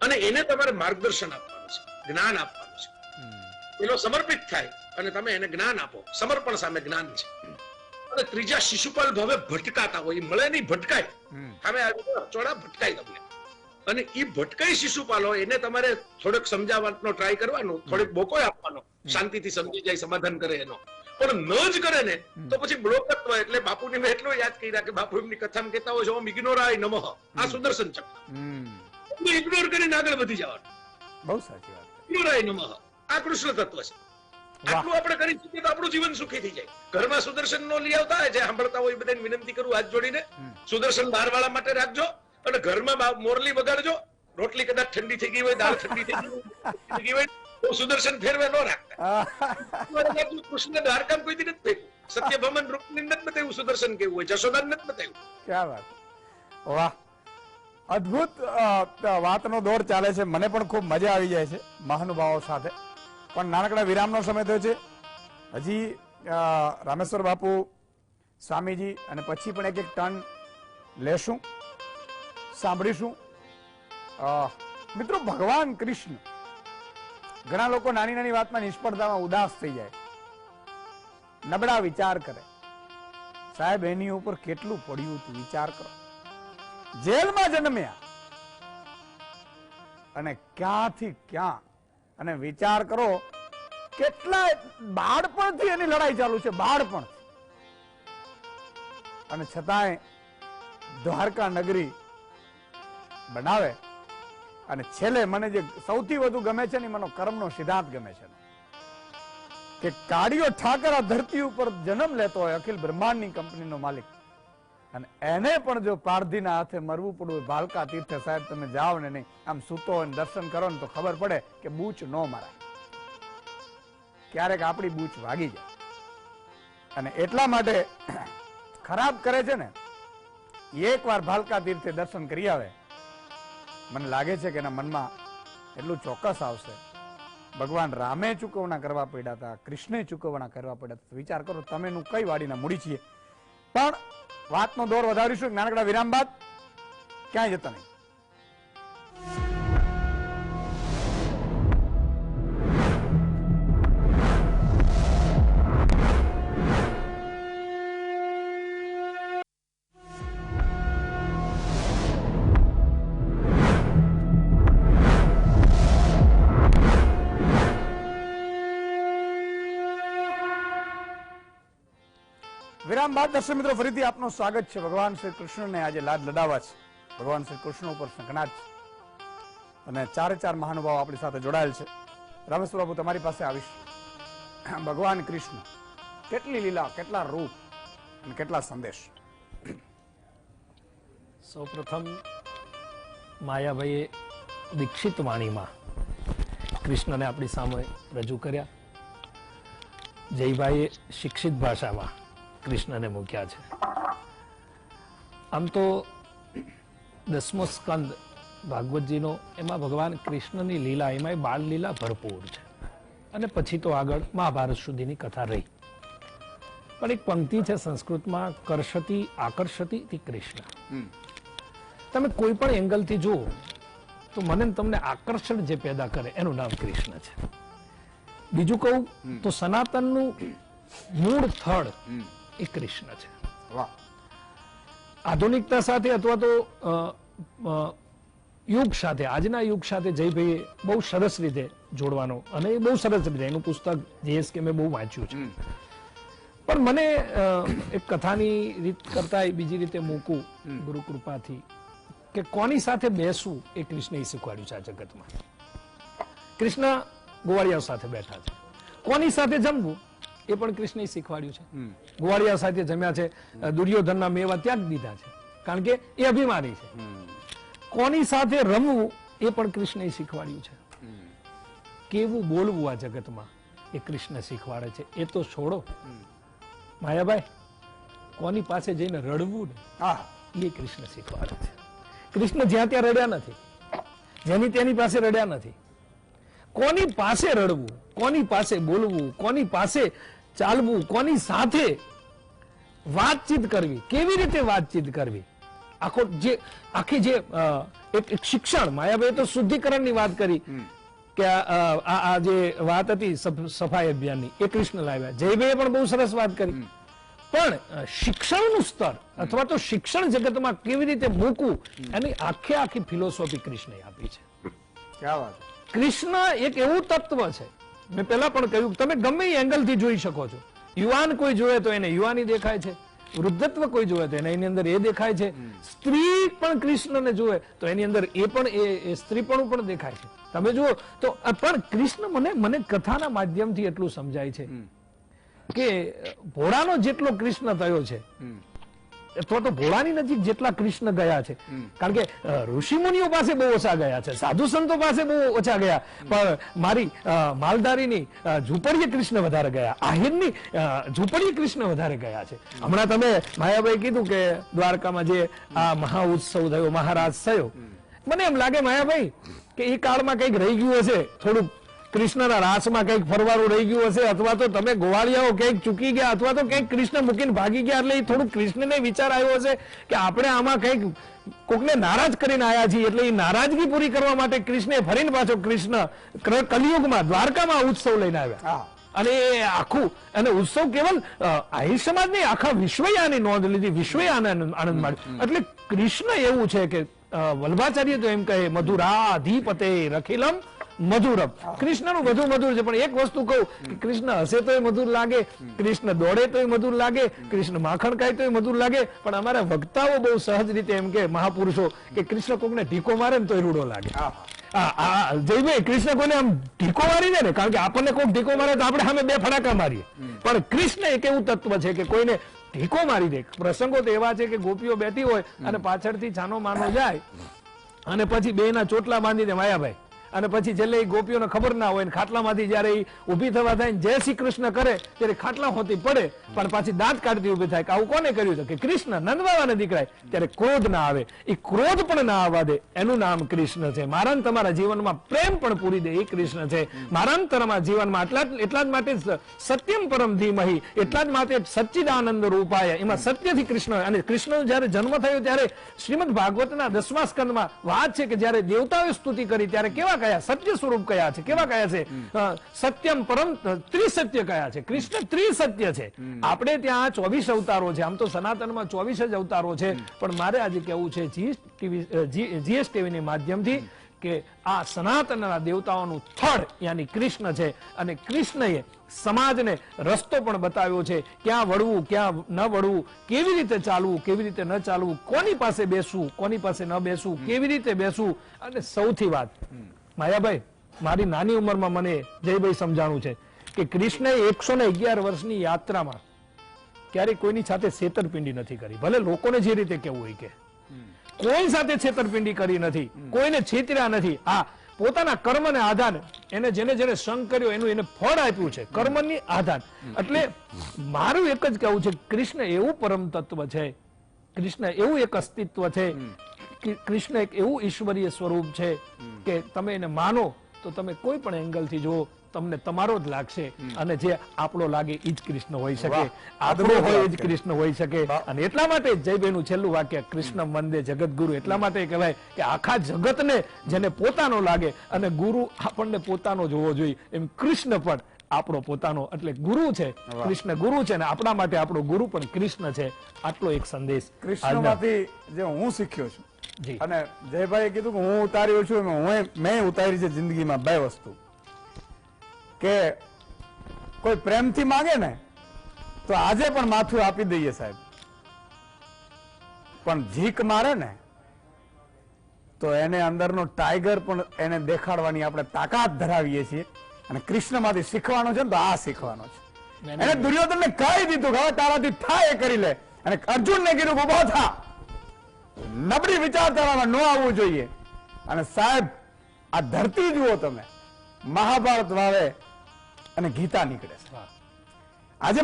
અને એને તમારે માર્ગદર્શન આપવાનું છે, જ્ઞાન આપવાનું છે. એનો સમર્પિત થાય અને તમે એને જ્ઞાન આપો. સમર્પણ સામે જ્ઞાન છે. અને ત્રીજા શિશુપાલ ભાવે ભટકાતા હોય, મળે નહીં ભટકાય, સામે ચોડા ભટકાય તમને. અને એ ભટકાય શિશુપાલો, એને તમારે થોડોક સમજાવવાનો ટ્રાય કરવાનો, થોડીક બોકોય આપવાનો, શાંતિથી સમજી જાય, સમાધાન કરે એનો. પણ ન જ કરે ને તો પછી બ્લોકત્વ. એટલે બાપુને મેં એટલો યાદ કર્યા કે બાપુ એમની કથામાં કહેતા હોય છે, ઓમ ઇગ્નોરાય નમઃ, આ સુદર્શન ચક્ર ઇગ્નોર કરીને આગળ વધી જવાનું. બહુ સાચી વાત. ઇગ્નોરાય નમઃ, આ કૃષ્ણ તત્વ છે. આટલું આપણે કરી શકીએ તો આપણું જીવન સુખી થઈ જાય. ઘરમાં સુદર્શન નો લઈ આવતા જે સાંભળતા હોય બધાને વિનંતી કરું હાથ જોડીને, સુદર્શન બહાર વાળા માટે રાખજો અને ઘરમાં મોરલી વગાડજો. રોટલી કદાચ ઠંડી થઈ ગઈ હોય, દાળ ઠંડી થઈ ગઈ હોય તો સુદર્શન ફેરવે ન રાખતા. કૃષ્ણ દ્વારકામાં કોઈ દી નથી થયું, સત્યભામન રૂકની નથી બતાવ્યું સુદર્શન કેવું હોય, જશોદાન નથી બતાવ્યું. ક્યાં વાત. વાહ, અદ્ભુત વાતનો દોર ચાલે છે. મને પણ ખૂબ મજા આવી જાય છે મહાનુભાવો સાથે. પણ નાનકડા વિરામનો સમય થયો છે. હજી રામેશ્વર બાપુ, સ્વામીજી અને પછી પણ એક ટર્ન લેશું, સાંભળીશું. મિત્રો, ભગવાન કૃષ્ણ, ઘણા લોકો નાની નાની વાતમાં નિષ્ફળતામાં ઉદાસ થઈ જાય, નબળા વિચાર કરે. સાહેબ, એની ઉપર કેટલું પડ્યું હતું વિચાર કરો. જેલમાં જન્મ્યા અને ક્યાંથી ક્યાં, અને વિચાર કરો કેટલા બાળપણથી એની લડાઈ ચાલુ છે, બાળપણથી. અને છતાંય દ્વારકા નગરી બનાવે. અને છેલ્લે મને જે સૌથી વધુ ગમે છે ને, મને કર્મનો સિદ્ધાંત ગમે છે કે કાળિયો ઠાકર આ ધરતી ઉપર જન્મ લેતો હોય, અખિલ બ્રહ્માંડની કંપનીનો માલિક, અને એને પણ જો પારધીના હાથે મરવું પડવું, ભાલકા તીર્થે સાહેબ તમે જાઓ ને નહીં, આમ સૂતો હોય દર્શન કરો ને તો ખબર પડે કે બૂચ ન મરાય. ક્યારેક આપણી બૂચ વાગી જાય. અને એટલા માટે ખરાબ કરે છે ને, એકવાર ભાલકા તીર્થે દર્શન કરી આવે, મને લાગે છે કે એના મનમાં એટલું ચોક્કસ આવશે ભગવાન રામે ચૂકવણા કરવા પડ્યા હતા, કૃષ્ણે ચૂકવણા કરવા પડ્યા હતા. વિચાર કરો તમેનું કઈ વાડીના મૂડી છીએ. પણ વાતનો દોર વધારીશું નાનકડા વિરામ બાદ. ક્યાંય જતા નહીં. વિરામ બાદ દર્શક મિત્રો ફરીથી આપનું સ્વાગત છે. ભગવાન શ્રી કૃષ્ણને આજે લાડ લડાવવા છે. ભગવાન શ્રી કૃષ્ણ ઉપર સંકનાટ છે અને ચારે ચાર મહાનુભાવો આપણી સાથે જોડાયેલ છે. રામેશ્વર બાબુ તમારી પાસે આવીશ. ભગવાન કૃષ્ણ કેટલી લીલા, કેટલા રૂપ અને કેટલા સંદેશ. સૌપ્રથમ માયાભાઈએ દીક્ષિત વાણીમાં કૃષ્ણને આપણી સામે રજૂ કર્યા. જયભાઈએ શિક્ષિત ભાષામાં કૃષ્ણને મૂક્યા છે. આમ તો 10મો સ્કંદ ભાગવતજીનો, એમાં ભગવાન કૃષ્ણની લીલા, એમાં બાળ લીલા ભરપૂર છે. અને પછી તો આગળ મહાભારત સુધીની કથા રહી. પણ એક પંક્તિ છે સંસ્કૃતમાં, કર્ષતિ આકર્ષતિ ઇતિ કૃષ્ણ. તમે કોઈ પણ એંગલથી જુઓ તો મને તમને આકર્ષણ જે પેદા કરે એનું નામ કૃષ્ણ છે. બીજું કહું તો સનાતનનું મૂળ સ્થળ એ કૃષ્ણ છે. વાહ. આધુનિકતા સાથે અથવા તો યુગ સાથે, આજના યુગ સાથે જયભાઈએ બહુ સરસ રીતે જોડવાનો, અને એ બહુ સરસ રીતે, એનું પુસ્તક JSK મેં બહુ વાંચ્યું છે. પણ મને એક કથાની રીત કરતા બીજી રીતે મૂકું ગુરુ કૃપાથી, કે કોની સાથે બેસવું એ કૃષ્ણએ શીખવાડ્યું છે આ જગતમાં. કૃષ્ણ ગોવાળિયાઓ સાથે બેઠા છે. કોની સાથે જમવું એ પણ કૃષ્ણએ શીખવાડ્યું છે. ગોવાળિયા સાથે જમ્યા છે, દુર્યોધનના મેવા ત્યાગ દીધા છે, કારણ કે એ અભિમાની છે. કોની સાથે રમવું એ પણ કૃષ્ણએ શીખવાડ્યું છે. કેવું બોલવું આ જગતમાં એ કૃષ્ણ શીખવાડે છે. એ તો છોડો માયાભાઈ, કોની પાસે જઈને રડવું ને એ કૃષ્ણ શીખવાડે છે. કૃષ્ણ જ્યાં ત્યાં રડ્યા નથી, જેની તેની પાસે રડ્યા નથી. કોની પાસે રડવું, કોની પાસે બોલવું, કોની પાસે ચાલવું, કોની સાથે વાતચીત કરવી, કેવી રીતે વાતચીત કરવી, આખી જે એક શિક્ષણ. માયાભાઈ તો શુદ્ધિકરણની વાત કરી કે આ જે વાત હતી સફાઈ અભિયાનની, એ કૃષ્ણ લાવ્યા. જયભાઈએ પણ બહુ સરસ વાત કરી. પણ શિક્ષણનું સ્તર અથવા તો શિક્ષણ જગતમાં કેવી રીતે મૂકવું એની આખી ફિલોસોફી કૃષ્ણએ આપી છે. ક્યાં વાત. કૃષ્ણ એક એવું તત્વ છે, મેં પહેલા પણ કહ્યું, તમે ગમે એ એંગલથી જોઈ શકો છો. યુવાન કોઈ જોવે તો એને યુવાની દેખાય છે, વૃદ્ધત્વ કોઈ જોવે તો એની અંદર એ દેખાય છે, સ્ત્રી પણ કૃષ્ણને જોવે તો એની અંદર એ પણ એ સ્ત્રીપણું પણ દેખાય છે. તમે જુઓ તો પણ કૃષ્ણ મને કથાના માધ્યમથી એટલું સમજાય છે કે ભોળાનો જેટલો કૃષ્ણ થયો છે અથવા તો ભોળાની નજીક જેટલા કૃષ્ણ ગયા છે, કારણ કે ઋષિ મુનિઓ પાસે બહુ ઓછા ગયા છે, સાધુ સંતો પાસે બહુ ઓછા ગયા, પણ મારી માલધારીની ઝૂંપડીએ કૃષ્ણ વધારે ગયા, આહિરની ઝૂંપડીએ કૃષ્ણ વધારે ગયા છે. હમણાં તમે માયાભાઈ કીધું કે દ્વારકામાં જે આ મહા ઉત્સવ થયો, મહારાજ થયો, મને એમ લાગે માયાભાઈ કે એ કાળમાં કંઈક રહી ગયું હશે, થોડુંક કૃષ્ણના રાસમાં કંઈક ફરવાનું રહી ગયું હશે, અથવા તો તમે ગોવાળિયાઓ કંઈક ચૂકી ગયા, અથવા તો કંઈક કૃષ્ણ મૂકીને ભાગી ગયા, એટલે થોડું કૃષ્ણને વિચાર આવ્યો હશે કે આપણે આમાં કંઈક કોકને નારાજ કરીને આવ્યા છીએ, એટલે એ નારાજગી પૂરી કરવા માટે કૃષ્ણે ફરીને પાછો કૃષ્ણ કલિયુગમાં દ્વારકામાં ઉત્સવ લઈને આવ્યા. અને એ આખું, અને ઉત્સવ કેવલ આહિર સમાજ નહીં, આખા વિશ્વએ આની નોંધ લીધી, વિશ્વએ આનંદ માણ્યો. એટલે કૃષ્ણ એવું છે કે વલ્ભાચાર્ય તો એમ કહે, મધુરાધિપતે રખિલમ મધુરમ. કૃષ્ણનું બધું મધુર છે, પણ એક વસ્તુ કહું કે કૃષ્ણ હસે તોય મધુર લાગે, કૃષ્ણ દોડે તોય મધુર લાગે, કૃષ્ણ માખણ ખાય તોય મધુર લાગે, પણ અમારા વક્તાઓ બહુ સહજ રીતે એમ કે મહાપુરુષો કે કૃષ્ણ કોકને ઢીકો મારે ને તોય રૂડો લાગે. જયભાઈ કૃષ્ણ કોઈને આમ ઢીકો મારી દે ને, કારણ કે આપણને કોઈ ઢીકો મારે તો આપણે સામે બે ફડાકા મારીએ, પણ કૃષ્ણ એક એવું તત્વ છે કે કોઈને ઢીકો મારી દે. પ્રસંગો તો એવા છે કે ગોપીઓ બેઠી હોય અને પાછળથી છાનો માનો જાય અને પછી બે ના ચોટલા બાંધી દે, માયાભાઈ અને પછી છેલ્લે એ ગોપીઓને ખબર ના હોય, ખાટલામાંથી જયારે એ ઊભી થવા થાય જય શ્રી કૃષ્ણ કરે ત્યારે ખાટલા હોતી પડે, પણ પાછી દાંત કાઢતી ઊભી થાય કે આવું કોને કર્યું છે, કે કૃષ્ણ નંદબાવાના દીકરા. ત્યારે ક્રોધ ના આવે, એ ક્રોધ પણ ના આવવા દે, એનું નામ કૃષ્ણ છે. મારા ને તમારા જીવનમાં પ્રેમ પણ પૂરી દે, એ કૃષ્ણ છે. મારા ને તમારા જીવનમાં એટલા જ માટે સત્યમ પરમ ધીમહિ, એટલા જ માટે સચ્ચિદાનંદ રૂપાય, એમાં સત્યથી કૃષ્ણ. અને કૃષ્ણનો જયારે જન્મ થયો ત્યારે શ્રીમદ ભાગવતના 10મા સ્કંદમાં વાત છે કે જયારે દેવતાઓએ સ્તુતિ કરી ત્યારે કેવા કયા સત્ય સ્વરૂપ કયા છે, કેવા કયા છે, સત્યમ પરમ ત્રિસત્ય કયા છે. કૃષ્ણ ત્રિસત્ય છે. આપણે ત્યાં 24 અવતારો છે, આમ તો સનાતનમાં 24 જ અવતારો છે, પણ મારે આજે કેવું છે જીએસટીવી ની માધ્યમથી કે આ સનાતનના દેવતાઓનું થડ યાની કૃષ્ણ છે. અને કૃષ્ણએ સમાજને રસ્તો પણ બતાવ્યો છે, ક્યાં વળવું ક્યાં ન વળવું, કેવી રીતે ચાલવું કેવી રીતે ન ચાલવું, કોની પાસે બેસવું કોની પાસે ન બેસવું, કેવી રીતે બેસવું. અને સૌથી વાત માયાભાઈ, મારી નાની ઉંમરમાં મને જયભાઈ સમજાણું છે કે કૃષ્ણએ 111 વર્ષની યાત્રામાં ક્યારેય કોઈની સાથે છેતરપિંડી નથી કરી. ભલે લોકોને જે રીતે કેવું હોય કે કોઈ સાથે છેતરપિંડી કરી નથી, કોઈને છેતર્યા નથી. હા, પોતાના કર્મને આધાર એને જેને જેને સંગ કર્યો એનું એને ફળ આપ્યું છે, કર્મની આધાર. એટલે મારું એક જ કહેવું છે, કૃષ્ણ એવું પરમ તત્વ છે, કૃષ્ણ એવું એક અસ્તિત્વ છે, કૃષ્ણ એક એવું ઈશ્વરીય સ્વરૂપ છે કે તમે એને માનો તો તમે કોઈ પણ એંગલથી જુઓ તમને તમારો જ લાગશે. અને જે આપણો લાગે એ જ કૃષ્ણ હોઈ શકે, આપણો હોય એ જ કૃષ્ણ હોઈ શકે. અને એટલા માટે જયભાઈનું છેલ્લું વાક્ય કૃષ્ણ વંદે જગતગુરુ, એટલા માટે કહેવાય કે આખા જગતને જેને પોતાનો લાગે અને ગુરુ આપણને પોતાનો જોવો જોઈએ, એમ કૃષ્ણ પણ આપણો પોતાનો, એટલે ગુરુ છે, કૃષ્ણ ગુરુ છે, અને આપણા માટે આપણો ગુરુ પણ કૃષ્ણ છે. આટલો એક સંદેશ કૃષ્ણમાંથી જે હું શીખ્યો છું, અને જયભાઈએ કીધું કે હું ઉતાર્યો છું, મેં ઉતારી છે જિંદગીમાં 2 વસ્તુ, કે કોઈ પ્રેમથી માંગે ને તો આજે પણ માથું આપી દઈએ સાહેબ, પણ ઝીક મારે ને તો એને અંદરનો ટાઈગર પણ એને દેખાડવાની આપણે તાકાત ધરાવીએ છીએ. અને કૃષ્ણમાંથી શીખવાનું છે ને તો આ શીખવાનો છે. એને દુર્યોધનને કહી દીધું કે હવે તારાથી થાય એ કરી લે, અને અર્જુનને કીધું કે ઉભો થા, નબળી વિચારધારામાં ન આવવું જોઈએ. અને સાહેબ આ ધરતી જુઓ તમે, મહાભારત વાવે અને ગીતા નીકળે છે. આજે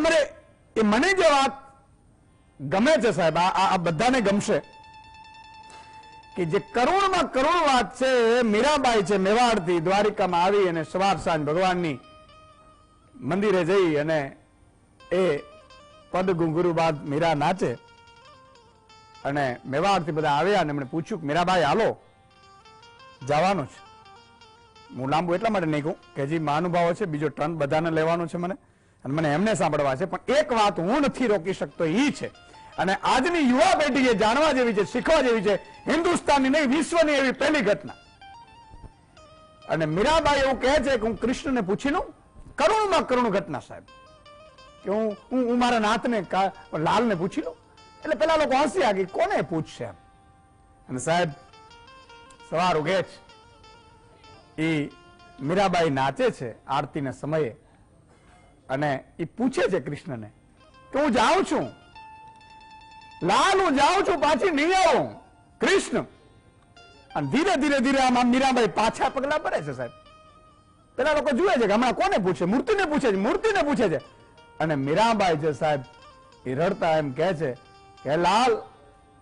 મને જે વાત ગમે છે સાહેબ, આ બધાને ગમશે કે જે કરુણમાં કરુણ વાત છે, મીરાબાઈ છે મેવાડથી દ્વારિકામાં આવી અને સવાર સાંજ ભગવાનની મંદિરે જઈ અને એ પદ ઘુંઘરું બાદ મીરા નાચે. અને મેવાડથી બધા આવ્યા અને એમણે પૂછ્યું કે મીરાબાઈ હાલો જવાનું છે. હું લાંબુ એટલા માટે નહીં કહું કે હજી મહાનુભાવો છે, બીજો ટર્ન બધાને લેવાનો છે મને, અને મને એમને સાંભળવા છે. પણ એક વાત હું નથી રોકી શકતો એ છે, અને આજની યુવા પેઢી એ જાણવા જેવી છે, શીખવા જેવી છે, હિન્દુસ્તાનની નહીં વિશ્વની એવી પહેલી ઘટના. અને મીરાબાઈ એવું કહે છે કે હું કૃષ્ણને પૂછી લઉં, કરુણમાં કરુણ ઘટના સાહેબ, કે હું મારા નાથને લાલને પૂછી લઉં. એટલે પેલા લોકો હસ્યા કે કોને પૂછશે એમ. અને સાહેબ સવાર ઉગે છે, એ મીરાબાઈ નાચે છે આરતીના સમયે, અને એ પૂછે છે કૃષ્ણને કે હું જાઉં છું લાલ, હું જાઉં છું, પાછી નહીં આવું કૃષ્ણ. અને ધીરે ધીરે ધીરે આમ મીરાબાઈ પાછા પગલા ભરે છે સાહેબ. પેલા લોકો જુએ છે કે હમણાં કોને પૂછે, મૂર્તિને પૂછે છે, મૂર્તિને પૂછે છે. અને મીરાબાઈ છે સાહેબ એ રડતા એમ કહે છે કે લાલ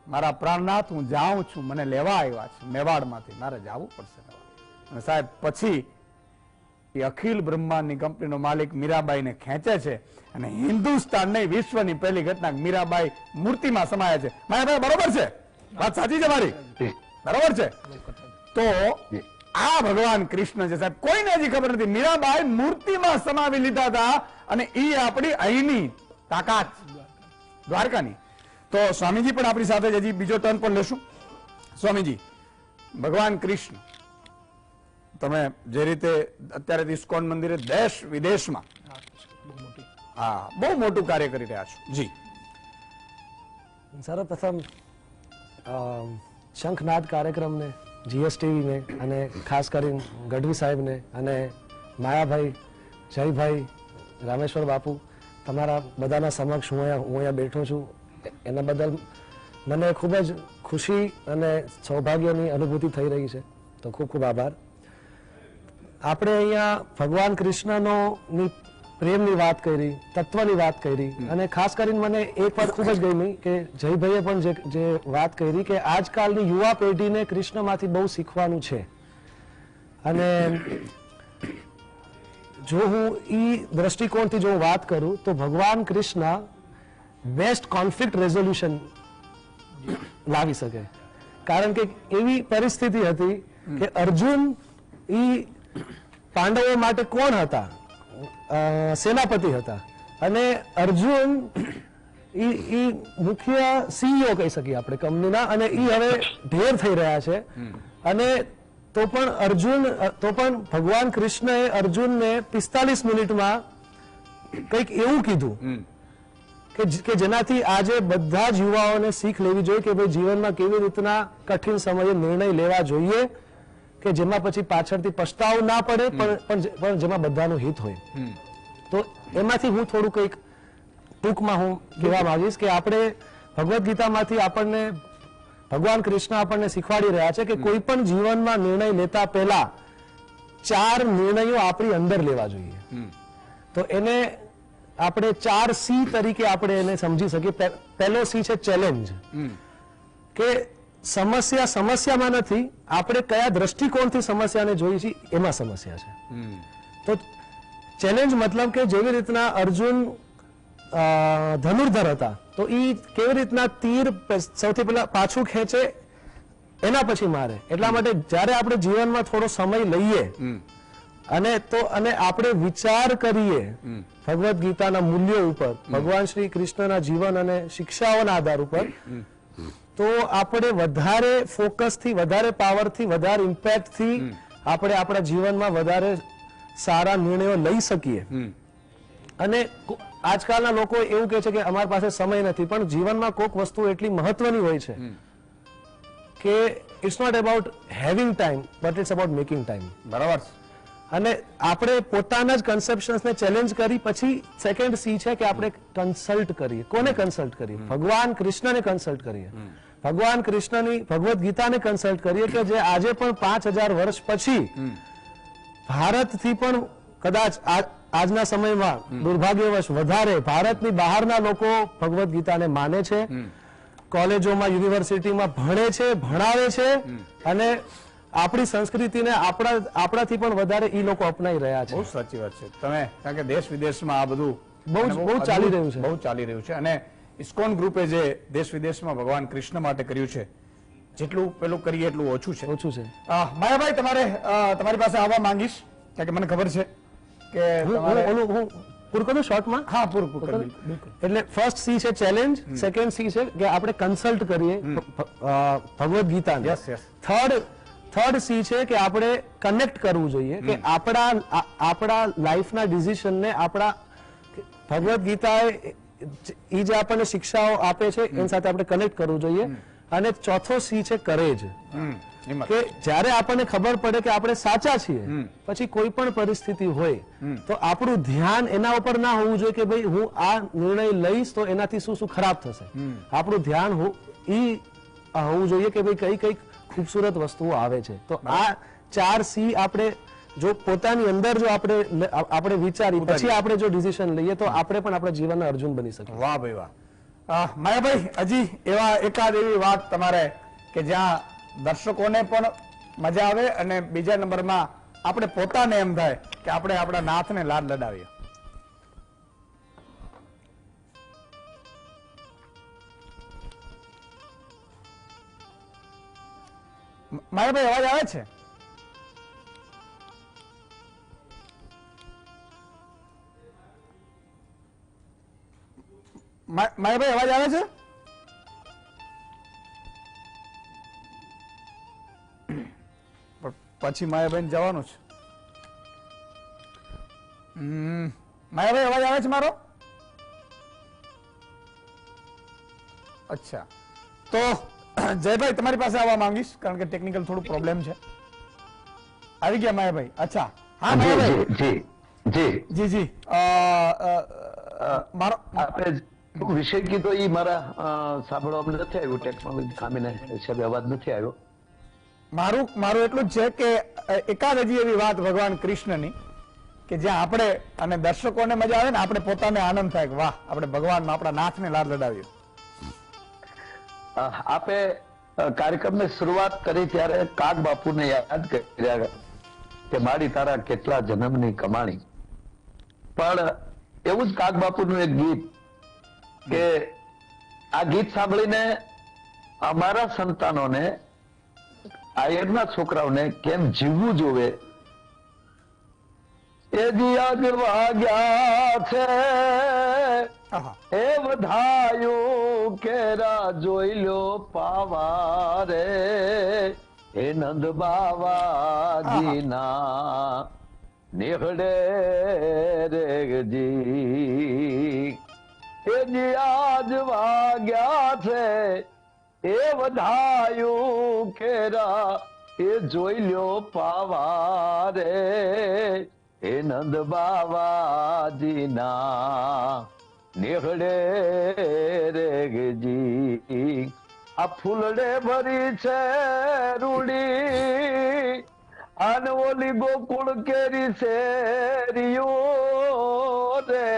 મારા પ્રાણનાથ, હું જાઉં છું, મને લેવા આવ્યા છે મેવાડમાંથી, મારે જવું પડશે. અને સાહેબ પછી એ અખિલ બ્રહ્માંડની કંપનીનો માલિક મીરાબાઈને ખેંચે છે, અને હિન્દુસ્તાન નહીં વિશ્વની પહેલી ઘટના, મીરાબાઈ મૂર્તિમાં સમાયા છે. માયાભાઈ બરોબર છે, વાત સાચી છે મારી, બરોબર છે? તો આ ભગવાન કૃષ્ણ છે સાહેબ, કોઈને હજી ખબર નથી. મીરાબાઈ મૂર્તિમાં સમાવી લીધા હતા, અને એ આપણી અહીંની તાકાત દ્વારકાની. તો સ્વામીજી પણ આપણી સાથે હજી બીજો ટર્ન પણ લેશું. સ્વામીજી, ભગવાન કૃષ્ણ તમે જે રીતે અત્યારે ઇસ્કોન મંદિરે દેશ વિદેશમાં હા બહુ મોટું કાર્ય કરી રહ્યા છો. જી સર્વપ્રથમ શંખનાદ કાર્યક્રમને, જીએસટીવીને, અને ખાસ કરીને ગઢવી સાહેબને અને માયાભાઈ, જયભાઈ, રામેશ્વર બાપુ, તમારા બધાના સમક્ષ હું અહીંયા બેઠો છું, એના બદલ મને ખૂબ જ ખુશી અને સૌભાગ્યની અનુભૂતિ થઈ રહી છે. તો ખૂબ ખૂબ આભાર. આપણે અહીંયા ભગવાન કૃષ્ણનો પ્રેમની વાત કરી, તત્વની વાત કરી, અને ખાસ કરીને મને એક વાત ખૂબ જ ગમી કે જયભાઈએ પણ જે વાત કરી કે આજકાલની યુવા પેઢીને કૃષ્ણમાંથી બહુ શીખવાનું છે. અને જો હું ઈ દ્રષ્ટિકોણથી જો વાત કરું તો ભગવાન કૃષ્ણ બેસ્ટ કોન્ફ્લિક્ટ રેઝોલ્યુશન લાવી શકે. કારણ કે એવી પરિસ્થિતિ હતી કે અર્જુન ઈ પાંડવો માટે કોણ હતા? સેનાપતિ હતા. અને અર્જુન ઈ મુખ્ય સીઈઓ કહી શકીએ આપણે કંપનીના, અને ઈ હવે ઢેર થઈ રહ્યા છે. અને તો પણ ભગવાન કૃષ્ણએ અર્જુનને 45 મિનિટમાં કંઈક એવું કીધું કે જેનાથી આજે બધા જ યુવાઓને શીખ લેવી જોઈએ કે ભાઈ જીવનમાં કેવી રીતના કઠિન સમયે નિર્ણય લેવા જોઈએ કે જેમાં પછી પાછળથી પસ્તાવો ના પડે, પણ જેમાં બધાનું હિત હોય. તો એમાંથી હું થોડું કંઈક ટૂંકમાં હું કહેવા માંગીશ કે આપણે ભગવદ્ ગીતામાંથી આપણને ભગવાન કૃષ્ણ આપણને શીખવાડી રહ્યા છે કે કોઈ પણ જીવનમાં નિર્ણય લેતા પહેલા 4 નિર્ણયો આપણી અંદર લેવા જોઈએ. તો એને આપણે 4 સી તરીકે આપણે એને સમજી શકીએ. પહેલો સી છે ચેલેન્જ, કે સમસ્યામાં નથી, આપણે કયા દ્રષ્ટિકોણથી સમસ્યાને જોઈએ છીએ એમાં સમસ્યા છે. તો ચેલેન્જ મતલબ કે જેવી રીતના અર્જુન ધનુર્ધર હતા તો ઈ કેવી રીતના તીર સૌથી પહેલા પાછું ખેંચે એના પછી મારે. એટલા માટે જ્યારે આપણે જીવનમાં થોડો સમય લઈએ અને આપણે વિચાર કરીએ ભગવદ્ ગીતાના મૂલ્યો ઉપર, ભગવાન શ્રી કૃષ્ણના જીવન અને શિક્ષાઓના આધાર ઉપર, તો આપણે વધારે ફોકસથી, વધારે પાવરથી, વધારે ઇમ્પેક્ટથી આપણે આપણા જીવનમાં વધારે સારા નિર્ણયો લઈ શકીએ. અને આજકાલના લોકો એવું કહે છે કે અમારી પાસે સમય નથી, પણ જીવનમાં કોઈક વસ્તુ એટલી મહત્વની હોય છે કે it's not about having time but it's about making time. બરાબર. અને આપણે પોતાના જ કન્સેપ્શન્સને ચેલેન્જ કરી પછી સેકન્ડ સી છે કે આપણે કન્સલ્ટ કરીએ. કોને કન્સલ્ટ કરીએ? ભગવાન કૃષ્ણને કન્સલ્ટ કરીએ. ભગવાન કૃષ્ણની ભગવદ્ ગીતાને કન્સલ્ટ કરીએ કે જે આજે પણ 5000 વર્ષ પછી ભારતથી પણ કદાચ આજના સમયમાં દુર્ભાગ્યવશ વધારે ભારતની બહારના લોકો ભગવદ્ ગીતાને માને છે, કોલેજોમાં, યુનિવર્સિટીમાં ભણે છે, ભણાવે છે, અને આપણી સંસ્કૃતિને આપણાથી પણ વધારે ઈ લોકો અપનાવી રહ્યા છે. બહુ સાચી વાત છે. તમે કારણ કે દેશ વિદેશમાં આ બધું બહુ ચાલી રહ્યું છે. બહુ ચાલી રહ્યું છે. અને ઇસ્કોન ગ્રુપે જે દેશ વિદેશમાં ભગવાન કૃષ્ણ માટે કર્યું છે, જેટલું પેલું કરીએ એટલું ઓછું છે. માયાભાઈ, તમારી પાસે આવવા માંગીશ કારણ કે મને ખબર છે કે હું પૂરું કરું શોર્ટમાં. હા, પૂરું. એટલે ફર્સ્ટ સી છે ચેલેન્જ, સેકન્ડ સી છે કે આપણે કન્સલ્ટ કરીએ ભગવદ્ ગીતાને. થર્ડ સી છે કે આપણે કનેક્ટ કરવું જોઈએ કે આપણા લાઈફના ડિસિઝનને આપણા ભગવદ્ ગીતાએ એ જે આપણને શિક્ષાઓ આપે છે એની સાથે આપણે કનેક્ટ કરવું જોઈએ. અને ચોથો સી છે કરેજ, કે જ્યારે આપણને ખબર પડે કે આપણે સાચા છીએ, પછી કોઈ પણ પરિસ્થિતિ હોય તો આપણું ધ્યાન એના ઉપર ના હોવું જોઈએ કે ભાઈ હું આ નિર્ણય લઈશ તો એનાથી શું શું ખરાબ થશે. આપણું ધ્યાન હોવું જોઈએ કે ભાઈ કઈ ખૂબસૂરત વસ્તુઓ આવે છે. તો આ 4 સી આપણે જો પોતાની અંદર જો આપણે વિચારી પછી આપણે જો ડિસિઝન લઈએ તો આપણે પણ આપણા જીવનના અર્જુન બની શકીએ. વાહ ભાઈ વાહ. માયાભાઈ, હજી એવી વાત તમારે કે જ્યાં દર્શકોને પણ મજા આવે અને બીજા નંબરમાં આપણે પોતાને એમ થાય કે આપણે આપણા નાથને લાડ લડાવીએ. માયાભાઈ, અવાજ આવે છે? માયાભાઈ, અવાજ આવે છે? પછી માયાભાઈ જવાનું છે. માયાભાઈ, અવાજ આવે છે મારો? અચ્છા, તો જયભાઈ તમારી પાસે આવવા માંગીશ કારણ કે ટેકનિકલ થોડું પ્રોબ્લેમ છે. આવી ગયા માયાભાઈ? અચ્છા, હા માયાભાઈ. જી જી મારો આપણે વિષય કીધો એ મારા સાંભળવામાં નથી આવ્યું, ટેકનોલોજી ખામીને હિસાબે અવાજ નથી આવ્યો. મારું એટલું જ છે કે એકાદ હજી એવી વાત ભગવાન કૃષ્ણની કે જ્યાં આપણે અને દર્શકોને મજા આવે ને આપણે પોતાને આનંદ થાય કે વાહ આપણે ભગવાનમાં આપણા નાથને લાડ લડાવ્યો. આપે કાર્યક્રમની શરૂઆત કરી ત્યારે કાગ બાપુને યાદ કર્યા કે મારી તારા કેટલા જન્મની કમાણી. પણ એવું જ કાગ બાપુનું એક ગીત કે આ ગીત સાંભળીને અમારા સંતાનોને આયરના છોકરાઓને કેમ જીવવું જોવે એ દિયા જ વાગ્યા છે એ વધાયું કેરા જોઈ લો પાવા રે હે નંદ બાવાજીના નીહળે રેગજી એ દિયા જ વાગ્યા છે એ વધાયું કેરા એ જોઈ લ્યો પાવા રે હે નંદ બાવાજીના નીહળે રેગજી આ ફૂલડે ભરી છે રૂડી આને ઓલી ગોકુળ કેરી શેરીઓ રે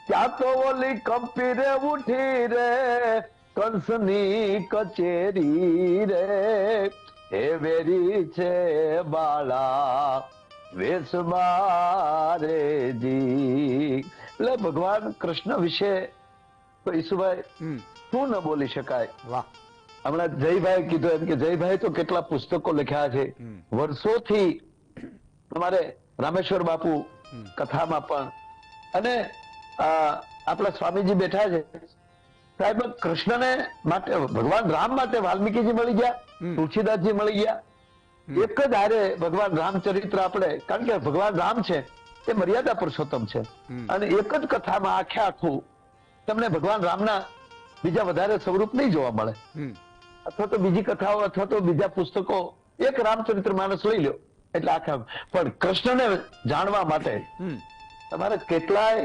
ત્યાં તો ઓલી કંપી રે ઉઠી રે કંસની કચેરી રે હે વેરી છે બાળા વેસમાં રેજી. એટલે ભગવાન કૃષ્ણ વિશે તો ઈસુભાઈ શું ન બોલી શકાય. વાહ. હમણાં જયભાઈ કીધું એમ કે જયભાઈ તો કેટલા પુસ્તકો લખ્યા છે વર્ષોથી તમારે રામેશ્વર બાપુ કથામાં પણ અને આપણા સ્વામીજી બેઠા છે સાહેબ કૃષ્ણને માટે ભગવાન રામ માટે વાલ્મીકીજી મળી ગયા તુલસીદાસજી મળી ગયા એક જ હારે ભગવાન રામચરિત્ર આપણે કારણ કે ભગવાન રામ છે એ મર્યાદા પુરુષોત્તમ છે અને એક જ કથામાં આખે આખું તમને ભગવાન રામના બીજા વધારે સ્વરૂપ નહીં જોવા મળે અથવા તો બીજી કથાઓ અથવા તો બીજા પુસ્તકો એક રામચરિત્ર માનસ લઈ લો એટલે આખા પણ કૃષ્ણને જાણવા માટે તમારે કેટલાય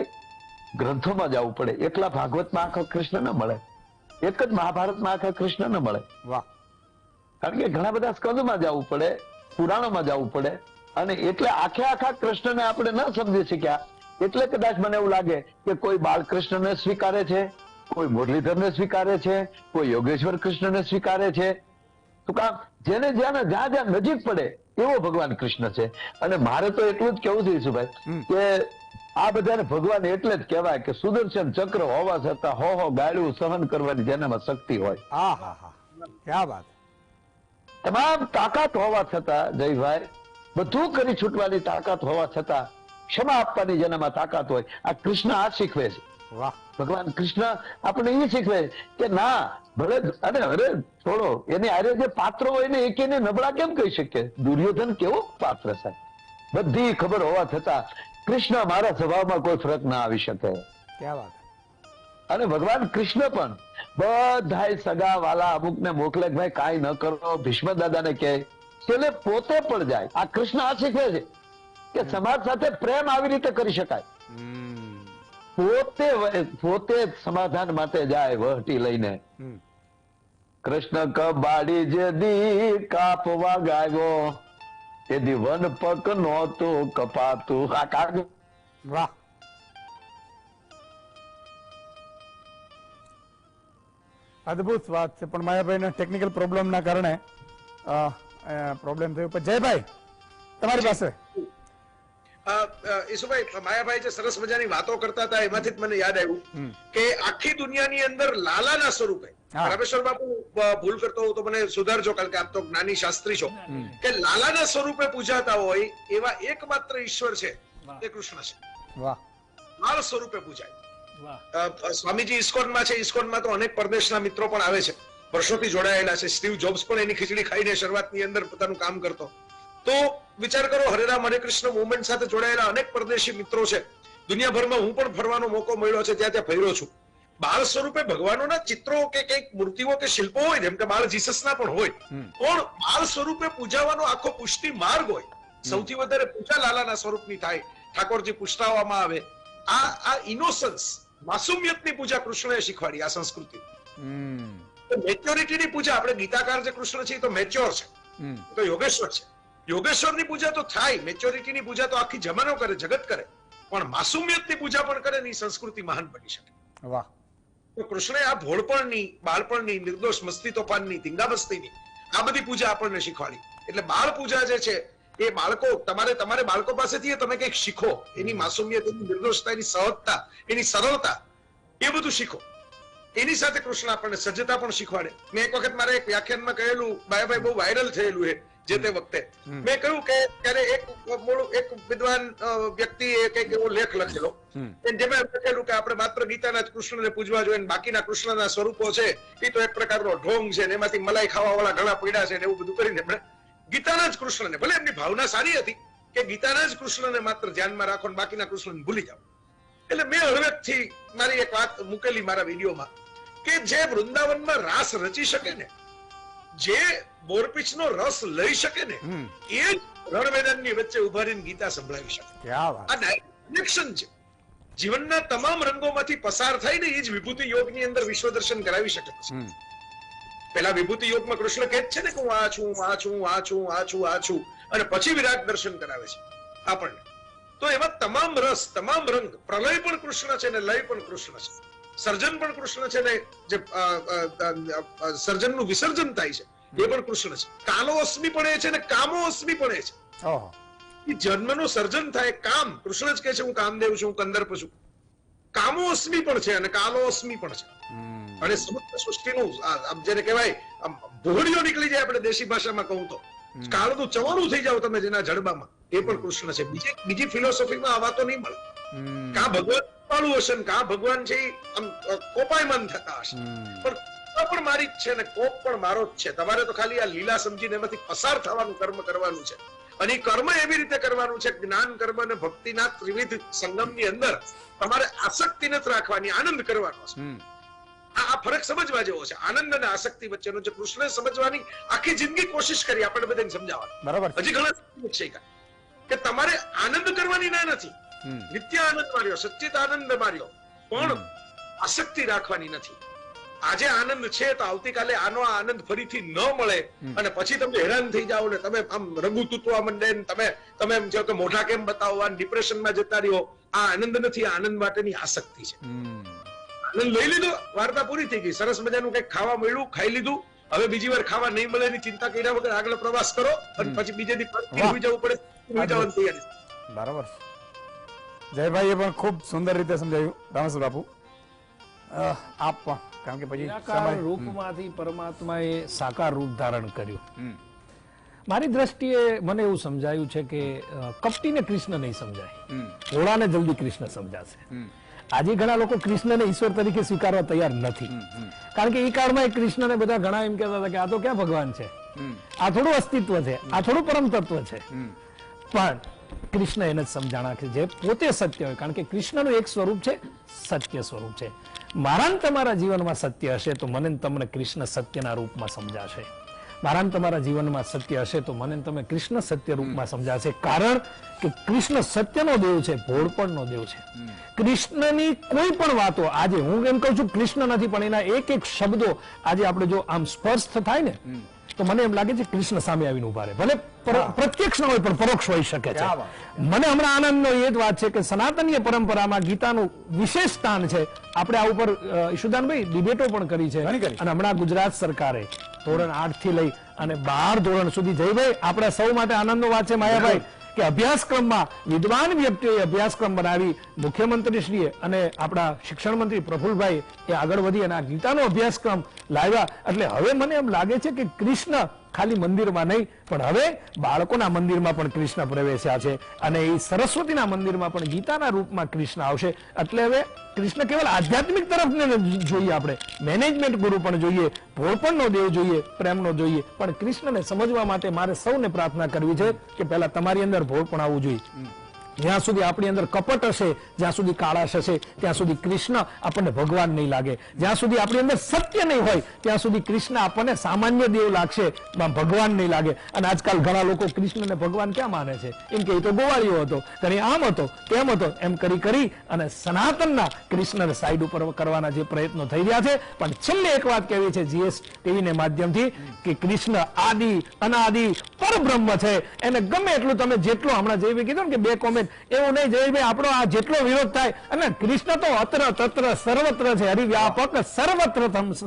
ગ્રંથોમાં જવું પડે. એકલા ભાગવતમાં આખા કૃષ્ણ ન મળે, એક જ મહાભારતમાં આખા કૃષ્ણ ન મળે. વાહ. કારણ કે ઘણા બધા સ્કંદમાં જવું પડે, પુરાણોમાં જવું પડે અને એટલે આખે આખા કૃષ્ણને આપણે ન સમજી શક્યા એટલે કદાચ મને એવું લાગે કે કોઈ બાળકૃષ્ણને સ્વીકારે છે, કોઈ મુરલીધરને સ્વીકારે છે, કોઈ યોગેશ્વર કૃષ્ણને સ્વીકારે છે. તો કામ જેને જ્યાં જ્યાં નજીક પડે એવો ભગવાન કૃષ્ણ છે. અને મારે તો એટલું જ કેવું છે ઈશુભાઈ કે આ બધાને ભગવાન એટલે જ કહેવાય કે સુદર્શન ચક્ર હોવા છતાં હો ગાળ્યું સહન કરવાની જેનામાં શક્તિ હોય. હા હા હા, ક્યા વાત. તમામ તાકાત હોવા છતાં જયભાઈ બધું કરી છૂટવાની તાકાત હોવા છતાં ક્ષમા આપવાની જેનામાં તાકાત હોય આ કૃષ્ણ આ શીખવે છે. વાહ. ભગવાન કૃષ્ણ આપણે એ શીખવે કે ના ભલે અને અરે છોડો એની આરે જે પાત્રો હોય ને એકેને નબળા કેમ કહી શકે. દુર્યોધન કેવો પાત્ર સાહેબ બધી ખબર હોવા છતાં કૃષ્ણ મારા સ્વભાવમાં કોઈ ફરક ના આવી શકે. ક્યા વાત. અને ભગવાન કૃષ્ણ પણ બધાય સગા વાલા અમુક ને મોકલે ભાઈ કાંઈ ન કરો ભીષ્મ દાદાને કહે છેલ્લે પોતે પણ જાય. આ કૃષ્ણ આ શીખવે છે કે સમાજ સાથે પ્રેમ આવી રીતે કરી શકાય. પોતે સમાધાન માટે જાય વહટી લઈને. કૃષ્ણ કબાડી જે દી કાપવા ગાયો એ દી વન પક નહોતું કપાતું. આ કાગ. વાહ. અદભુત વાત છે પણ માયાભાઈને ટેકનિકલ પ્રોબ્લેમના કારણે પ્રોબ્લેમ થયો. પણ જયભાઈ તમારી પાસે ઈશુભાઈ માયાભાઈ જે સરસ મજાની વાતો કરતા હતા એમાંથી જ મને યાદ આવ્યું કે આખી દુનિયાની અંદર લાલાના સ્વરૂપે રામેશ્વર બાપુ ભૂલ કરતો હોઉં તો મને સુધારજો કારણ કે આપ તો જ્ઞાની શાસ્ત્રી છો કે લાલાના સ્વરૂપે પૂજાતા હોય એવા એકમાત્ર ઈશ્વર છે તે કૃષ્ણ છે. વાહ. લાલ સ્વરૂપે પૂજાય. સ્વામીજી ઇસ્કોનમાં છે. ઇસ્કોનમાં તો અનેક પરદેશના મિત્રો પણ આવે છે, વર્ષોથી જોડાયેલા છે. સ્ટીવ જોબ્સ પણ એની ખીચડી ખાઈને શરૂઆતની અંદર પોતાનું કામ કરતો. તો વિચાર કરો હરે રામ હરે કૃષ્ણ મુવમેન્ટ સાથે જોડાયેલા અનેક પરદેશી મિત્રો છે. દુનિયાભરમાં હું પણ ફરવાનો મોકો મળ્યો છે, ત્યાં ફર્યો છું. બાળ સ્વરૂપે ભગવાનોના ચિત્રો કે કંઈક મૂર્તિઓ કે શિલ્પો હોય જેમ કે બાળ જીસસના પણ હોય પણ બાળ સ્વરૂપે પૂજાવાનો આખો પુષ્ટિ માર્ગ હોય. સૌથી વધારે પૂજા લાલાના સ્વરૂપની થાય. ઠાકોરજી પુષ્ટાવવામાં આવે. આ ઇનોસન્સ માસુમિયતની પૂજા કૃષ્ણએ શીખવાડી. આ સંસ્કૃતિ મેચ્યોરિટીની પૂજા આપણે ગીતાકાર જે કૃષ્ણ છે એ તો મેચ્યોર છે. તો યોગેશ્વર છે. યોગેશ્વરની પૂજા તો થાય, મેચ્યોરિટીની પૂજા તો આખી જમાનો કરે, જગત કરે, પણ માસુમિયતની પૂજા પણ કરે ને એ સંસ્કૃતિ મહાન બની શકે. વાહ. તો કૃષ્ણે આ ભોળપણની, બાળપણની, નિર્દોષ મસ્તી તોફાનની, ધીંગામસ્તીની આ બધી પૂજા આપણને શીખવાડી. એટલે બાળ પૂજા જે છે એ બાળકો, તમારે બાળકો પાસેથી તમે કંઈક શીખો, એની માસુમિયત, એની નિર્દોષતા, એની સહજતા, એની સરળતા, એ બધું શીખો. એની સાથે કૃષ્ણ આપણને સજ્જતા પણ શીખવાડે. મેં એક વખત મારે એક વ્યાખ્યાનમાં કહેલું, બાયાભાઈ બહુ વાયરલ થયેલું છે જે તે વખતે. મેં કહ્યું કે ત્યારે એક વિદ્વાન વ્યક્તિએ કંઈક એવો લેખ લખેલો જેમાં લખેલું કે આપણે માત્ર ગીતાના જ કૃષ્ણને પૂજવા જોઈએ, બાકીના કૃષ્ણના સ્વરૂપો છે એ તો એક પ્રકારનો ઢોંગ છે ને એમાંથી મલાઈ ખાવા વાળા ઘણા પીડા છે ને એવું બધું કરીને એમણે ગીતાના જ કૃષ્ણને, ભલે એમની ભાવના સારી હતી કે ગીતાના જ કૃષ્ણને માત્ર ધ્યાનમાં રાખો ને બાકીના કૃષ્ણને ભૂલી જાઓ. એટલે મેં હળવેકથી મારી એક વાત મૂકેલી મારા વિડીયોમાં કે જે વૃંદાવનમાં રાસ રચી શકે ને, જે બોરપીછનો રસ લઈ શકે ને, એ જ રણ મેદાનની વચ્ચે ઉભા રહીને ગીતા સંભળાવી શકે. ક્યાં વાત. આ ડાયરેક્ટ કનેક્શન છે. જીવનના તમામ રંગોમાંથી પસાર થઈને એ જ વિભૂતિ યોગની અંદર વિશ્વ દર્શન કરાવી શકે છે. પેલા વિભૂતિ યોગમાં કૃષ્ણ કહે છે ને કે હું આ છું, આ છું, આ છું, આ છું, આ છું, અને પછી વિરાટ દર્શન કરાવે છે આપણને. તો એમાં તમામ રસ, તમામ રંગ, પ્રલય પણ કૃષ્ણ છે ને લય પણ કૃષ્ણ છે, સર્જન પણ કૃષ્ણ છે ને જે સર્જનનું વિસર્જન થાય છે એ પણ કૃષ્ણ છે. કાલો અસ્મિ પણ એ છે ને કામો અસ્મિ પણ એ છે. ઓહો. એ જન્મનું સર્જન થાય, કામ, કૃષ્ણ જ કહે છે હું કામદેવ છું, હું કંદર્પ છું. કામો અસ્મિ પણ છે અને કાલો અસ્મિ પણ છે. અને સમગ્ર સૃષ્ટિનું જેને કહેવાય ભોળીઓ નીકળી જાય, આપણે દેશી ભાષામાં કહું તો કાળનું ચવાણું થઈ જાવ તમે જેના જડબામાં, એ પણ કૃષ્ણ છે. બીજી ફિલોસોફીમાં આ વાતો નહીં મળે. કા ભગવાન કૃપાળુ હશે ને કા ભગવાન છે આમ કોપાયમાન થતા હશે, પણ મારી જ છે ને કોપ પણ મારો જ છે. તમારે તો ખાલી આ લીલા સમજીને એમાંથી પસાર થવાનું કર્મ કરવાનું છે. અને એ કર્મ એવી રીતે કરવાનું છે, જ્ઞાન કર્મ અને ભક્તિના ત્રિવિધ સંગમની અંદર તમારે આસક્તિ નથી રાખવાની, આનંદ કરવાનો છે. આ ફરક સમજવા જેવો છે, આનંદ અને આસક્તિ વચ્ચેનો. જે કૃષ્ણે સમજવાની આખી જિંદગી કોશિશ કરી આપણે બધાને સમજાવવાની. બરાબર. હજી ઘણા છે કે તમારે આનંદ કરવાની ના નથી, નિત્ય આનંદ માર્યો, સચ્ચિત આનંદ માર્યો, પણ આસક્તિ રાખવાની નથી. આજે આનંદ છે તો આવતીકાલે આનો આનંદ ફરીથી ન મળે અને પછી તમે હેરાન થઈ જાઓ ને તમે આમ રંગુ તૂટવા માંડે ને તમે એમ કહો કે મોઢા કેમ બતાવવા, ડિપ્રેશનમાં જતા રહ્યો. આ આનંદ નથી, આનંદ માટેની આસક્તિ છે. આનંદ લઈ લીધો, વાર્તા પૂરી થઈ ગઈ. સરસ મજાનું કંઈક ખાવા મળ્યું, ખાઈ લીધું, હવે બીજી વાર ખાવા નહીં મળે એની ચિંતા કર્યા વગર આગળ પ્રવાસ કરો અને પછી બીજે દી હોઈ જવું પડે, હોઈ જવાની તૈયારી. બરાબર. જયભાઈએ પણ ખૂબ સુંદર રીતે સમજાવ્યું. રામેશ્વર બાપુ આપ પણ, કારણ કે પછી નિરાકાર રૂપમાંથી પરમાત્માએ સાકાર રૂપ ધારણ કર્યું. મારી દ્રષ્ટિએ મને એવું સમજાયું છે કે કપટીને કૃષ્ણ નહીં સમજાય, ભોળાને જલ્દી કૃષ્ણ સમજાશે. આજે ઘણા લોકો કૃષ્ણને ઈશ્વર તરીકે સ્વીકારવા તૈયાર નથી, કારણ કે એ કાળમાં કૃષ્ણને બધા ઘણા એમ કહેતા હતા કે આ તો ક્યાં ભગવાન છે, આ થોડું અસ્તિત્વ છે, આ થોડું પરમ તત્વ છે. પણ કૃષ્ણ એને જ સમજાણા કે જે પોતે સત્ય હોય, કારણ કે કૃષ્ણનું એક સ્વરૂપ છે, સત્ય સ્વરૂપ છે. મારા ને તમારા જીવનમાં સત્ય હશે તો મને તમને કૃષ્ણ સત્યના રૂપમાં સમજાશે. મારા ને તમારા જીવનમાં સત્ય હશે તો મને તમે કૃષ્ણ સત્ય રૂપમાં સમજાશે. કારણ કે કૃષ્ણ સત્યનો દેવ છે, ભોળપણનો દેવ છે. કૃષ્ણની કોઈ પણ વાતો, આજે હું એમ કહું છું કૃષ્ણ નથી, પણ એના એક એક શબ્દો આજે આપણે જો આમ સ્પર્શ થાય ને તો મને એમ લાગે છે કૃષ્ણ સામે આવીને ઉભા રહે. ભલે પ્રત્યક્ષ ન હોય પણ પરોક્ષ હોઈ શકે છે. મને હમણાં આનંદનો એ જ વાત છે કે સનાતનીય પરંપરામાં ગીતાનું વિશેષ સ્થાન છે. આપણે આ ઉપર ઈશુદાનભાઈ ડિબેટો પણ કરી છે, અને હમણાં ગુજરાત સરકારે ધોરણ 8 થી લઈ અને 12 ધોરણ સુધી, જયભાઈ આપણે સૌ માટે આનંદનો વાત છે માયાભાઈ, કે અભ્યાસક્રમમાં વિદ્વાન વ્યક્તિઓએ અભ્યાસક્રમ બનાવી, મુખ્યમંત્રીશ્રીએ અને આપણા શિક્ષણ મંત્રી પ્રફુલભાઈ એ આગળ વધી અને આ ગીતાનો અભ્યાસક્રમ લાવ્યા. એટલે હવે મને એમ લાગે છે કે કૃષ્ણ ખાલી મંદિરમાં નહીં પણ હવે બાળકોના મંદિરમાં પણ કૃષ્ણ પ્રવેશ્યા છે, અને એ સરસ્વતીના મંદિરમાં પણ ગીતાના રૂપમાં કૃષ્ણ આવશે. એટલે હવે કૃષ્ણ કેવલ આધ્યાત્મિક તરફ જોઈએ, આપણે મેનેજમેન્ટ ગુરુ પણ જોઈએ, ભોળપણનો દેવ જોઈએ, પ્રેમનો જોઈએ, પણ કૃષ્ણને સમજવા માટે મારે સૌને પ્રાર્થના કરવી છે કે પહેલા તમારી અંદર ભોળપણ આવવું જોઈએ. જ્યાં સુધી આપણી અંદર કપટ હશે, જ્યાં સુધી કાળાશ હશે, ત્યાં સુધી કૃષ્ણ આપણને ભગવાન નહીં લાગે. જ્યાં સુધી આપણી અંદર સત્ય નહીં હોય ત્યાં સુધી કૃષ્ણ આપણને સામાન્ય દેવ લાગશે, ભગવાન નહીં લાગે. અને આજકાલ ઘણા લોકો કૃષ્ણને ભગવાન ક્યાં માને છે? એમ કે એ તો ગોવાળિયો હતો, ઘણી આમ હતો, તેમ હતો, એમ કરી અને સનાતનના કૃષ્ણને સાઈડ ઉપર કરવાના જે પ્રયત્નો થઈ રહ્યા છે. પણ છેલ્લે એક વાત કહેવી છે GS ટીવીને માધ્યમથી કે કૃષ્ણ આદિ અનાદિ પરબ્રહ્મ છે. એને ગમે એટલું તમે જેટલો હમણાં જયભાઈ કીધું ને કે 2 કોમેન્ટ, એવું નહીં જયભાઈ, આપણો આ જેટલો વિરોધ થાય, અને કૃષ્ણ તો અત્ર તત્ર સર્વત્ર છે, હરિવ્યાપક સર્વત્ર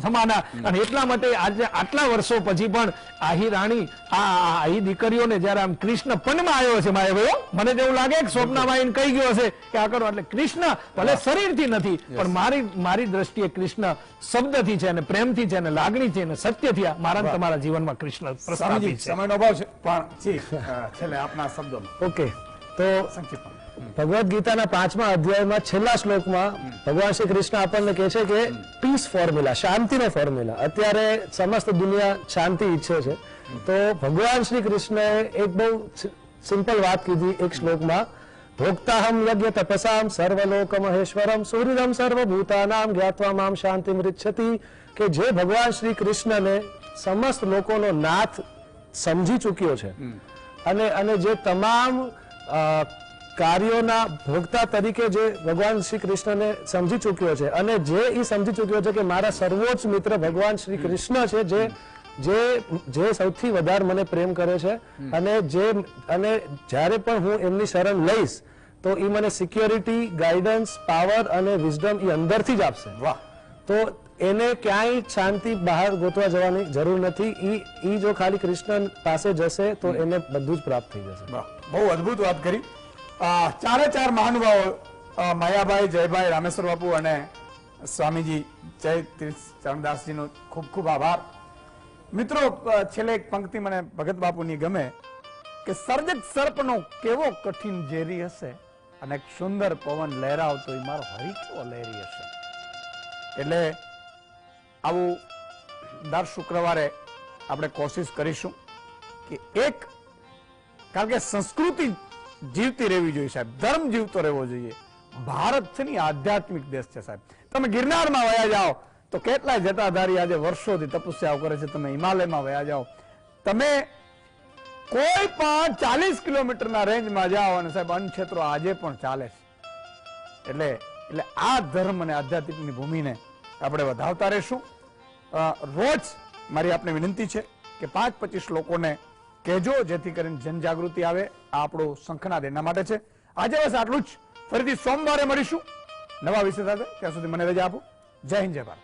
સમાના. અને એટલા માટે આજે આટલા વર્ષો પછી પણ આહી રાણી આહી દીકરીઓને જયારે આમ કૃષ્ણ પનમાં આવ્યો છે માયાભાઈઓ, મને તો એવું લાગે કે સ્વપ્નમાં કહી ગયો હશે કે આ કરો. એટલે કૃષ્ણ ભલે શરીરથી નથી, પણ મારી દ્રષ્ટિએ કૃષ્ણ શબ્દથી છે, અને પ્રેમથી છે, અને લાગણી છે, અને સત્યથી મારા ને તમારા જીવનમાં કૃષ્ણ પ્રસ્થાપિત છે. સમયનો અભાવ છે, પણ છેલ્લે આપના શબ્દોમાં ઓકે, તો સંક્ષિપ્તમાં. ભગવદ્ ગીતાના 5મા અધ્યાયમાં છેલ્લા શ્લોકમાં ભગવાન શ્રી કૃષ્ણ આપણને કહે છે કે પીસ ફોર્મ્યુલા, શાંતિનો ફોર્મ્યુલા. અત્યારે સમસ્ત દુનિયા શાંતિ ઈચ્છે છે, તો ભગવાન શ્રી કૃષ્ણએ એક બહુ સિમ્પલ વાત કીધી એક શ્લોકમાં, ભોક્તાહમ યજ્ઞ તપસામ સર્વલોક મહેશ્વરમ સુહૃદમ સર્વભૂતાનામ જ્ઞાત્વા મામ શાંતિમ રિચ્છતિ. કે જે ભગવાન શ્રી કૃષ્ણને સમસ્ત લોકોનો નાથ સમજી ચૂક્યો છે, અને જે તમામ કાર્યોના ભોગતા તરીકે જે ભગવાન શ્રી કૃષ્ણને સમજી ચૂક્યો છે, અને જે એ સમજી ચૂક્યો છે કે મારા સર્વોચ્ચ મિત્ર ભગવાન શ્રી કૃષ્ણ છે, જે સૌથી વધારે મને પ્રેમ કરે છે, અને જ્યારે પણ હું એમની શરણ લઈશ તો એ મને સિક્યોરિટી, ગાઈડન્સ, પાવર અને વિઝડમ એ અંદરથી જ આપશે. વાહ. તો એને ક્યાંય શાંતિ બહાર ગોતવા જવાની જરૂર નથી. ઈ જો ખાલી કૃષ્ણ પાસે જશે તો એને બધું જ પ્રાપ્ત થઈ જશે. બહુ અદભુત વાત કરી. ચારે ચાર મહાનુભાવો, માયાભાઈ, જયભાઈ, રામેશ્વર બાપુ અને સ્વામીજી જય ચરણદાસજીનો ખૂબ ખૂબ આભાર. મિત્રો, છેલ્લે એક પંક્તિ મને ભગત બાપુની ગમે કે સર્જક સર્પનો કેવો કઠિન ઝેરી હશે, અને એક સુંદર પવન લહેરાવતો એ મારો હરિ કેવો લહેરી હશે. એટલે આવું દર શુક્રવારે આપણે કોશિશ કરીશું કે કારણ કે સંસ્કૃતિ જીવતી રહેવી જોઈએ સાહેબ, ધર્મ જીવતો રહેવો જોઈએ. ભારત છે ને આધ્યાત્મિક દેશ છે સાહેબ. તમે ગિરનારમાં વયા જાઓ તો કેટલાય જટાધારી આજે વર્ષોથી તપસ્યાઓ કરે છે. તમે હિમાલયમાં વયા જાઓ, તમે કોઈ પણ 40 કિલોમીટરના રેન્જમાં જાઓ અને સાહેબ અન્નક્ષેત્રો આજે પણ ચાલે છે. એટલે આ ધર્મ અને આધ્યાત્મિકની ભૂમિને આપણે વધાવતા રહેશું. રોજ મારી આપને વિનંતી છે કે 5-25 લોકોને કહેજો, જેથી કરીને જનજાગૃતિ આવે. આ આપણો શંખનાદ એના માટે છે. આજે બસ આટલું જ. ફરીથી સોમવારે મળીશું નવા વિષય સાથે. ત્યાં સુધી મને રજા આપો. જય હિન્દ, જય ભારત.